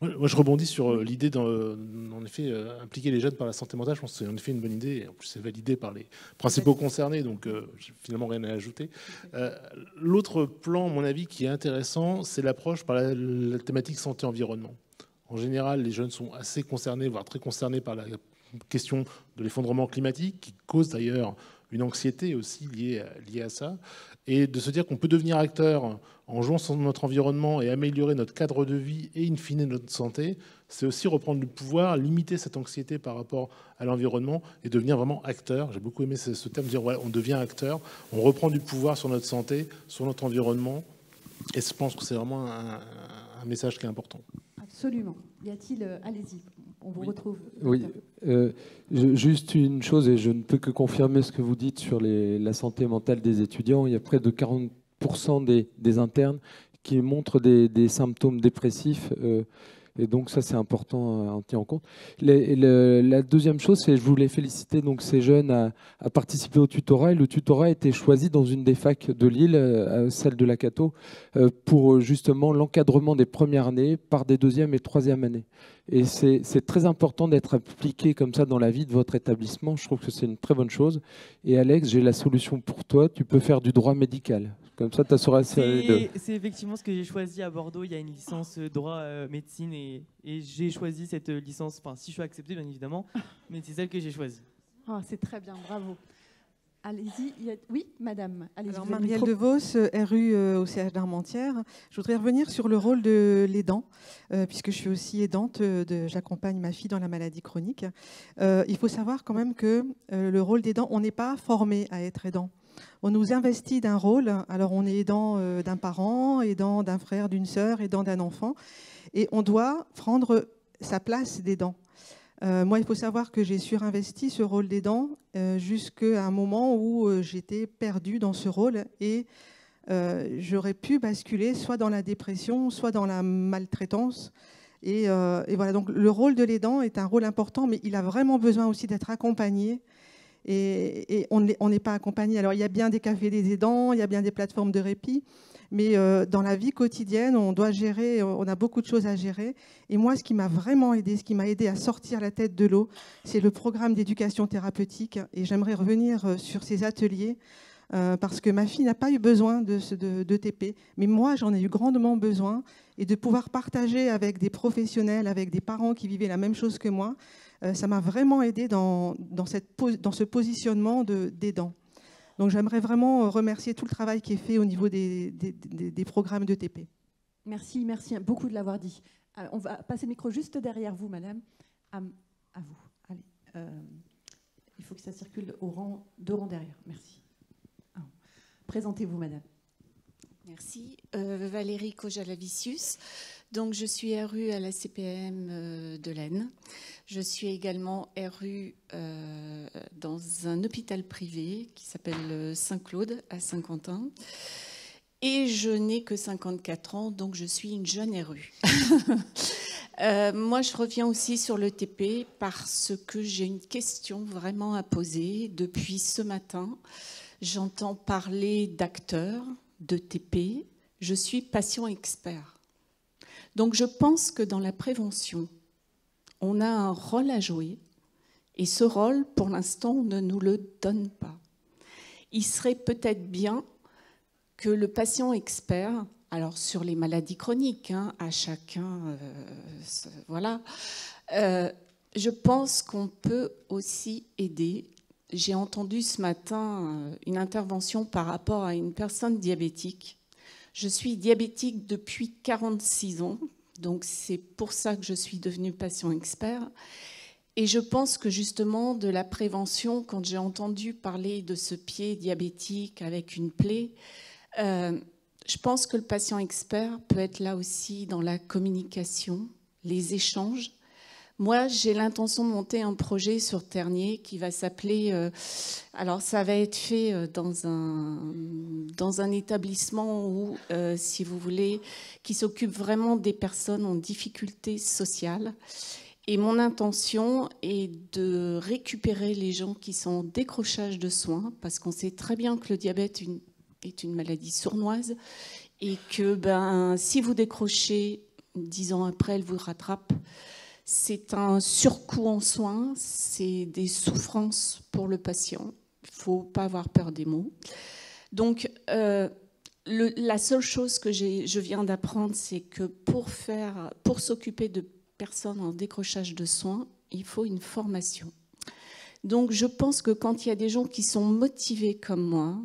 Moi, je rebondis sur l'idée d'en effet impliquer les jeunes par la santé mentale. Je pense que c'est en effet une bonne idée. Et en plus, c'est validé par les principaux concernés, donc j'ai finalement rien à ajouter. L'autre plan, à mon avis, qui est intéressant, c'est l'approche par la thématique santé-environnement. En général, les jeunes sont assez concernés, voire très concernés par la question de l'effondrement climatique, qui cause d'ailleurs une anxiété aussi liée à ça, et de se dire qu'on peut devenir acteur en jouant sur notre environnement et améliorer notre cadre de vie et in fine notre santé, c'est aussi reprendre le pouvoir, limiter cette anxiété par rapport à l'environnement et devenir vraiment acteur. J'ai beaucoup aimé ce terme, dire ouais, on devient acteur, on reprend du pouvoir sur notre santé, sur notre environnement, et je pense que c'est vraiment un message qui est important. Absolument. Y a-t-il... allez-y, on vous retrouve. Oui, juste une chose, et je ne peux que confirmer ce que vous dites sur la santé mentale des étudiants. Il y a près de 40% des internes qui montrent des symptômes dépressifs. Et donc ça, c'est important à en tenir en compte. La deuxième chose, c'est que je voulais féliciter donc, ces jeunes à participer au tutorat. Et le tutorat a été choisi dans une des facs de Lille, celle de la Cato, pour justement l'encadrement des premières années par des deuxième et troisième années. Et c'est très important d'être impliqué comme ça dans la vie de votre établissement. Je trouve que c'est une très bonne chose. Et Alex, j'ai la solution pour toi. Tu peux faire du droit médical. Comme ça, tu sauras C'est effectivement ce que j'ai choisi à Bordeaux. Il y a une licence droit médecine et j'ai choisi cette licence, enfin si je suis accepté bien évidemment, mais c'est celle que j'ai choisie. Oh, c'est très bien, bravo. Allez-y, oui, madame. Allez-y. Alors, Marielle DeVos, RU au CH d'Armentières. Je voudrais revenir sur le rôle de l'aidant, puisque je suis aussi aidante, j'accompagne ma fille dans la maladie chronique. Il faut savoir quand même que le rôle d'aidant, on n'est pas formé à être aidant. On nous investit d'un rôle, alors on est aidant d'un parent, aidant d'un frère, d'une sœur, aidant d'un enfant, et on doit prendre sa place d'aidant. Moi, il faut savoir que j'ai surinvesti ce rôle d'aidant jusqu'à un moment où j'étais perdue dans ce rôle et j'aurais pu basculer soit dans la dépression, soit dans la maltraitance. Et voilà, donc le rôle de l'aidant est un rôle important, mais il a vraiment besoin aussi d'être accompagné. Et on n'est pas accompagné. Alors, il y a bien des cafés des aidants, il y a bien des plateformes de répit, mais dans la vie quotidienne, on doit gérer, on a beaucoup de choses à gérer. Et moi, ce qui m'a vraiment aidé, ce qui m'a aidé à sortir la tête de l'eau, c'est le programme d'éducation thérapeutique. Et j'aimerais revenir sur ces ateliers, parce que ma fille n'a pas eu besoin de TP, mais moi, j'en ai eu grandement besoin. Et de pouvoir partager avec des professionnels, avec des parents qui vivaient la même chose que moi, ça m'a vraiment aidé dans ce positionnement d'aidant. Donc j'aimerais vraiment remercier tout le travail qui est fait au niveau des programmes de TP. Merci beaucoup de l'avoir dit. On va passer le micro juste derrière vous, madame. À vous. Allez. Il faut que ça circule au rang, 2 rangs derrière. Merci. Présentez-vous, madame. Merci. Valérie Kojalavicius. Donc, je suis RU à la CPM de l'Aisne. Je suis également RU dans un hôpital privé qui s'appelle Saint-Claude à Saint-Quentin. Et je n'ai que 54 ans, donc je suis une jeune RU. Moi, je reviens aussi sur le TP parce que j'ai une question vraiment à poser. Depuis ce matin, j'entends parler d'acteurs, de TP. Je suis patient expert. Donc je pense que dans la prévention, on a un rôle à jouer et ce rôle, pour l'instant, on ne nous le donne pas. Il serait peut-être bien que le patient expert, alors sur les maladies chroniques, à chacun, voilà, je pense qu'on peut aussi aider. J'ai entendu ce matin une intervention par rapport à une personne diabétique. Je suis diabétique depuis 46 ans, donc c'est pour ça que je suis devenue patient expert. Et je pense que justement de la prévention, quand j'ai entendu parler de ce pied diabétique avec une plaie, je pense que le patient expert peut être là aussi dans la communication, les échanges. Moi, j'ai l'intention de monter un projet sur Ternier qui va s'appeler... alors, ça va être fait dans un établissement où, si vous voulez, qui s'occupe vraiment des personnes en difficulté sociale. Et mon intention est de récupérer les gens qui sont en décrochage de soins, parce qu'on sait très bien que le diabète est une maladie sournoise et que si vous décrochez, 10 ans après, elle vous rattrape. C'est un surcoût en soins, c'est des souffrances pour le patient. Il ne faut pas avoir peur des mots. Donc, la seule chose que je viens d'apprendre, c'est que pour s'occuper de personnes en décrochage de soins, il faut une formation. Donc, je pense que quand il y a des gens qui sont motivés comme moi,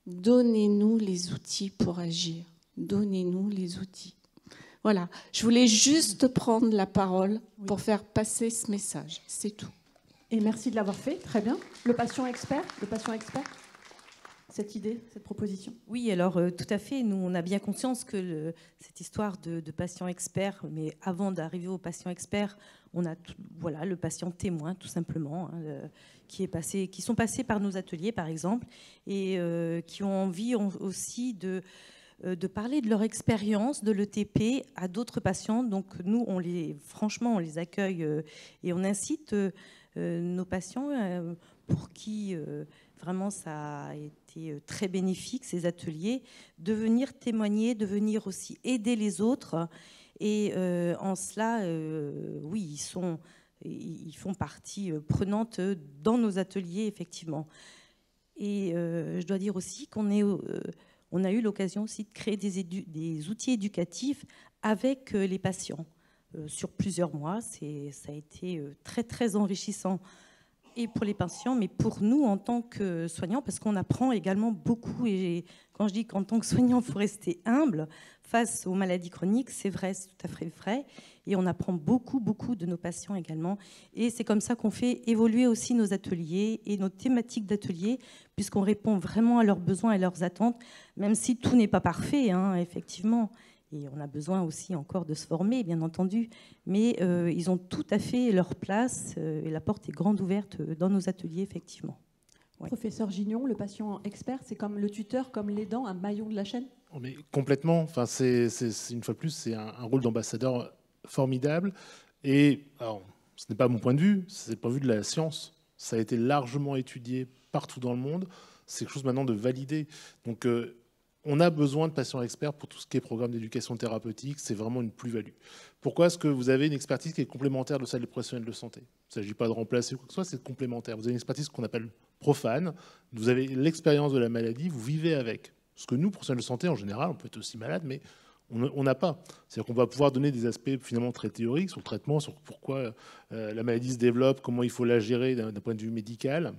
donnez-nous les outils pour agir. Donnez-nous les outils. Voilà, je voulais juste prendre la parole pour faire passer ce message, c'est tout. Et merci de l'avoir fait, très bien. Le patient expert, cette idée, cette proposition. Oui, alors tout à fait, nous on a bien conscience que cette histoire de patient expert, mais avant d'arriver au patient expert, on a le patient témoin tout simplement, qui sont passés par nos ateliers par exemple, et qui ont envie aussi de parler de leur expérience de l'ETP à d'autres patients. Donc nous, franchement, on les accueille et on incite nos patients pour qui vraiment ça a été très bénéfique, ces ateliers, de venir témoigner, de venir aussi aider les autres. Et en cela, oui, ils font partie prenante dans nos ateliers, effectivement. Et je dois dire aussi qu'on a eu l'occasion aussi de créer des outils éducatifs avec les patients sur plusieurs mois. Ça a été très, très enrichissant, et pour les patients, mais pour nous en tant que soignants, parce qu'on apprend également beaucoup. Et quand je dis qu'en tant que soignant, il faut rester humble face aux maladies chroniques, c'est vrai, c'est tout à fait vrai. Et on apprend beaucoup, beaucoup de nos patients également. Et c'est comme ça qu'on fait évoluer aussi nos ateliers et nos thématiques d'ateliers, puisqu'on répond vraiment à leurs besoins et leurs attentes, même si tout n'est pas parfait, hein, effectivement. Et on a besoin aussi encore de se former, bien entendu. Mais ils ont tout à fait leur place et la porte est grande ouverte dans nos ateliers, effectivement. Ouais. Professeur Gignon, le patient expert, c'est comme le tuteur, comme l'aidant, un maillon de la chaîne? Mais complètement. Enfin, c'est une fois de plus, c'est un rôle d'ambassadeur formidable. Et alors, ce n'est pas mon point de vue, c'est le point de vue de la science. Ça a été largement étudié partout dans le monde. C'est quelque chose maintenant de validé. Donc, on a besoin de patients experts pour tout ce qui est programme d'éducation thérapeutique. C'est vraiment une plus-value. Pourquoi est-ce que vous avez une expertise qui est complémentaire de celle des professionnels de santé? Il ne s'agit pas de remplacer quoi que ce soit, c'est complémentaire. Vous avez une expertise qu'on appelle profane. Vous avez l'expérience de la maladie, vous vivez avec. Ce que nous, professionnels de santé, en général, on peut être aussi malade, mais on n'a pas. C'est-à-dire qu'on va pouvoir donner des aspects finalement très théoriques sur le traitement, sur pourquoi la maladie se développe, comment il faut la gérer d'un point de vue médical,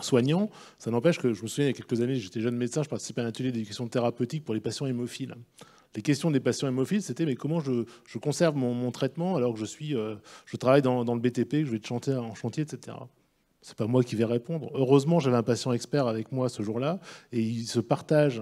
soignant. Ça n'empêche que, je me souviens, il y a quelques années, j'étais jeune médecin, je participais à un atelier d'éducation thérapeutique pour les patients hémophiles. Les questions des patients hémophiles, c'était mais comment je conserve mon traitement alors que je travaille dans le BTP, que je vais être en chantier, etc. C'est pas moi qui vais répondre. Heureusement, j'avais un patient expert avec moi ce jour-là, et il se partage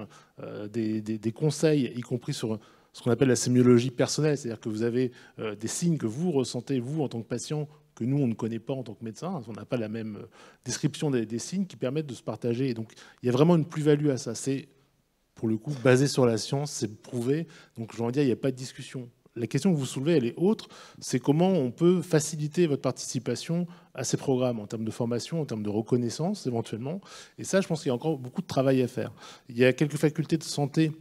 des conseils, y compris sur ce qu'on appelle la sémiologie personnelle, c'est-à-dire que vous avez des signes que vous ressentez, vous, en tant que patient, que nous, on ne connaît pas en tant que médecin. On n'a pas la même description des signes qui permettent de se partager. Et donc, il y a vraiment une plus-value à ça. C'est, pour le coup, basé sur la science, c'est prouvé. Donc, je veux dire, il n'y a pas de discussion. La question que vous soulevez, elle est autre. C'est comment on peut faciliter votre participation à ces programmes en termes de formation, en termes de reconnaissance, éventuellement. Et ça, je pense qu'il y a encore beaucoup de travail à faire. Il y a quelques facultés de santé,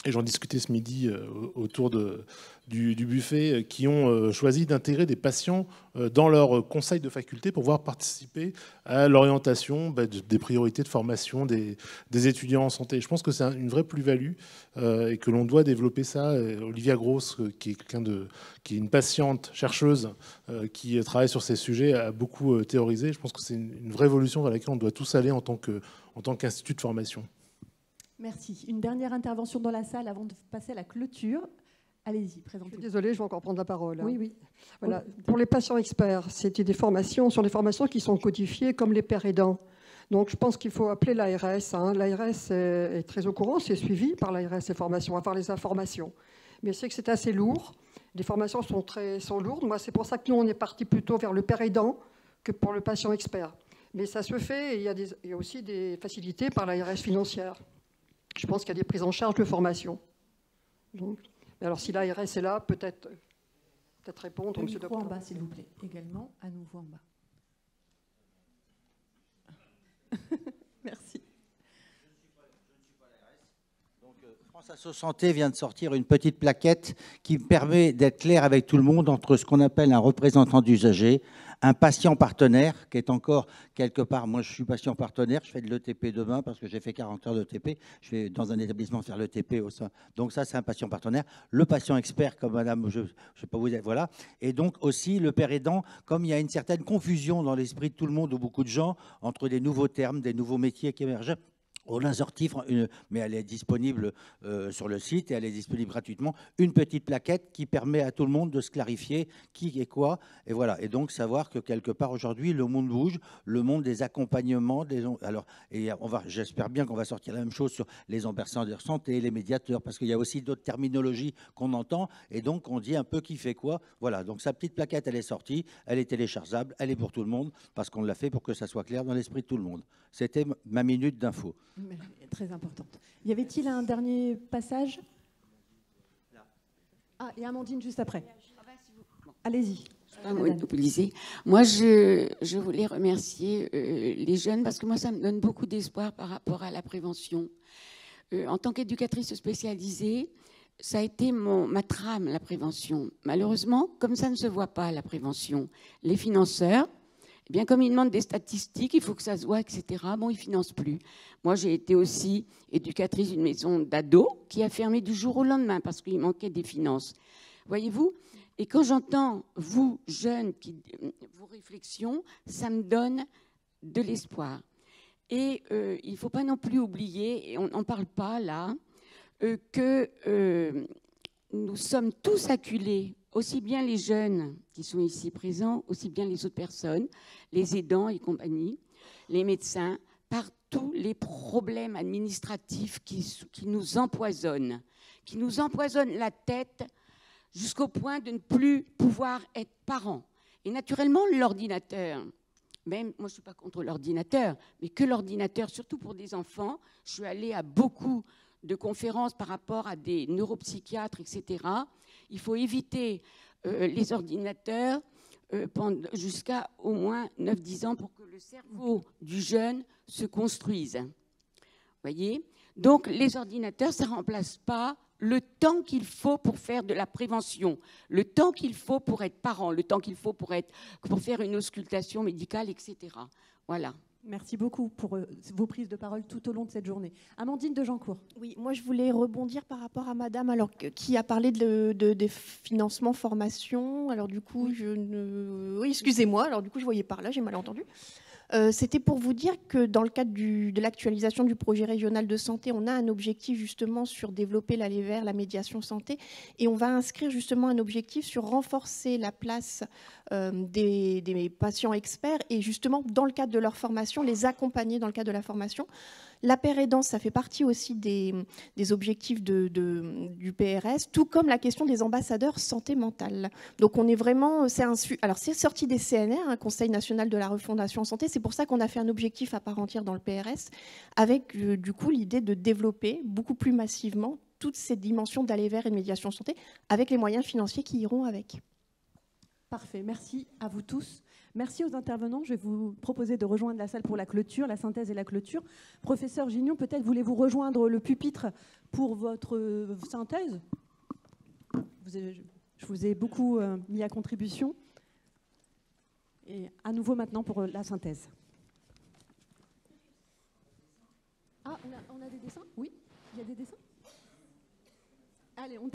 et j'en discutais ce midi autour du buffet, qui ont choisi d'intégrer des patients dans leur conseil de faculté pour pouvoir participer à l'orientation des priorités de formation des étudiants en santé. Je pense que c'est une vraie plus-value et que l'on doit développer ça. Olivia Gross, qui est une patiente chercheuse qui travaille sur ces sujets, a beaucoup théorisé. Je pense que c'est une vraie évolution vers laquelle on doit tous aller en tant qu'institut de formation. Merci. Une dernière intervention dans la salle avant de passer à la clôture. Allez-y, présentez. Désolée, je vais encore prendre la parole. Oui, oui. Voilà. Pour les patients experts, c'était des formations qui sont codifiées comme les pères aidants. Donc je pense qu'il faut appeler l'ARS. L'ARS est très au courant, c'est suivi par l'ARS, ces formations, avoir les informations. Mais c'est que c'est assez lourd. Les formations sont lourdes. Moi, c'est pour ça que nous, on est parti plutôt vers le père aidant que pour le patient expert. Mais ça se fait, et il y a aussi des facilités par l'ARS financière. Je pense qu'il y a des prises en charge de formation. Donc, alors si l'ARS est là, peut-être répondre. Le micro en bas, s'il vous plaît. Également, à nouveau en bas. Merci. Donc, France Asso Santé vient de sortir une petite plaquette qui permet d'être clair avec tout le monde entre ce qu'on appelle un représentant d'usager, un patient partenaire, qui est encore quelque part, moi je suis patient partenaire, je fais de l'ETP demain parce que j'ai fait 40 heures d'ETP, je vais dans un établissement faire l'ETP au sein. Donc ça c'est un patient partenaire. Le patient expert comme madame, je ne sais pas vous dire, voilà. Et donc aussi le père aidant, comme il y a une certaine confusion dans l'esprit de tout le monde ou beaucoup de gens entre des nouveaux termes, des nouveaux métiers qui émergent. On a sorti, mais elle est disponible sur le site et elle est disponible gratuitement, une petite plaquette qui permet à tout le monde de se clarifier qui est quoi. Et voilà. Et donc savoir que quelque part aujourd'hui, le monde bouge, le monde des accompagnements. Alors, j'espère bien qu'on va sortir la même chose sur les ambassadeurs santé et les médiateurs, parce qu'il y a aussi d'autres terminologies qu'on entend. Et donc on dit un peu qui fait quoi. Voilà. Donc sa petite plaquette, elle est sortie, elle est téléchargeable, elle est pour tout le monde, parce qu'on l'a fait pour que ça soit clair dans l'esprit de tout le monde. C'était ma minute d'info. Très importante. Y avait-il un dernier passage? Ah, et Amandine juste après. Allez-y. Moi, je voulais remercier les jeunes parce que moi, ça me donne beaucoup d'espoir par rapport à la prévention. En tant qu'éducatrice spécialisée, ça a été ma trame, la prévention. Malheureusement, comme ça ne se voit pas, la prévention, les financeurs, eh bien, comme ils demandent des statistiques, il faut que ça se voit, etc., bon, ils ne financent plus. Moi, j'ai été aussi éducatrice d'une maison d'ados qui a fermé du jour au lendemain parce qu'il manquait des finances. Voyez-vous? Et quand j'entends, vous, jeunes, vos réflexions, ça me donne de l'espoir. Et il ne faut pas non plus oublier, et on n'en parle pas là, que nous sommes tous acculés, aussi bien les jeunes qui sont ici présents, aussi bien les autres personnes, les aidants et compagnie, les médecins, par tous les problèmes administratifs qui nous empoisonnent la tête jusqu'au point de ne plus pouvoir être parents. Et naturellement, l'ordinateur, même moi je ne suis pas contre l'ordinateur, mais que l'ordinateur, surtout pour des enfants, je suis allée à beaucoup de conférences par rapport à des neuropsychiatres, etc. Il faut éviter les ordinateurs jusqu'à au moins 9-10 ans pour que le cerveau du jeune se construise. Voyez ? Donc les ordinateurs, ça ne remplace pas le temps qu'il faut pour faire de la prévention, le temps qu'il faut pour être parent, le temps qu'il faut pour faire une auscultation médicale, etc. Voilà. Merci beaucoup pour vos prises de parole tout au long de cette journée. Amandine de Jancourt. Oui, moi je voulais rebondir par rapport à madame qui a parlé des financements formation. Alors du coup, oui, excusez-moi, alors du coup je voyais par là, j'ai mal entendu. C'était pour vous dire que dans le cadre de l'actualisation du projet régional de santé, on a un objectif justement sur développer l'aller vers la médiation santé et on va inscrire justement un objectif sur renforcer la place des patients experts et justement dans le cadre de leur formation, les accompagner dans le cadre de la formation. La pérédance, ça fait partie aussi des objectifs du PRS, tout comme la question des ambassadeurs santé mentale. Donc on est vraiment, alors c'est sorti des CNR, Conseil national de la refondation en santé, c'est pour ça qu'on a fait un objectif à part entière dans le PRS, avec du coup l'idée de développer beaucoup plus massivement toutes ces dimensions d'aller vers et de médiation santé, avec les moyens financiers qui iront avec. Parfait, merci à vous tous. Merci aux intervenants. Je vais vous proposer de rejoindre la salle pour la clôture, la synthèse et la clôture. Professeur Gignon, peut-être voulez-vous rejoindre le pupitre pour votre synthèse? Je vous ai beaucoup mis à contribution. Et à nouveau maintenant pour la synthèse. Ah, on a des dessins? Oui, il y a des dessins? Allez, on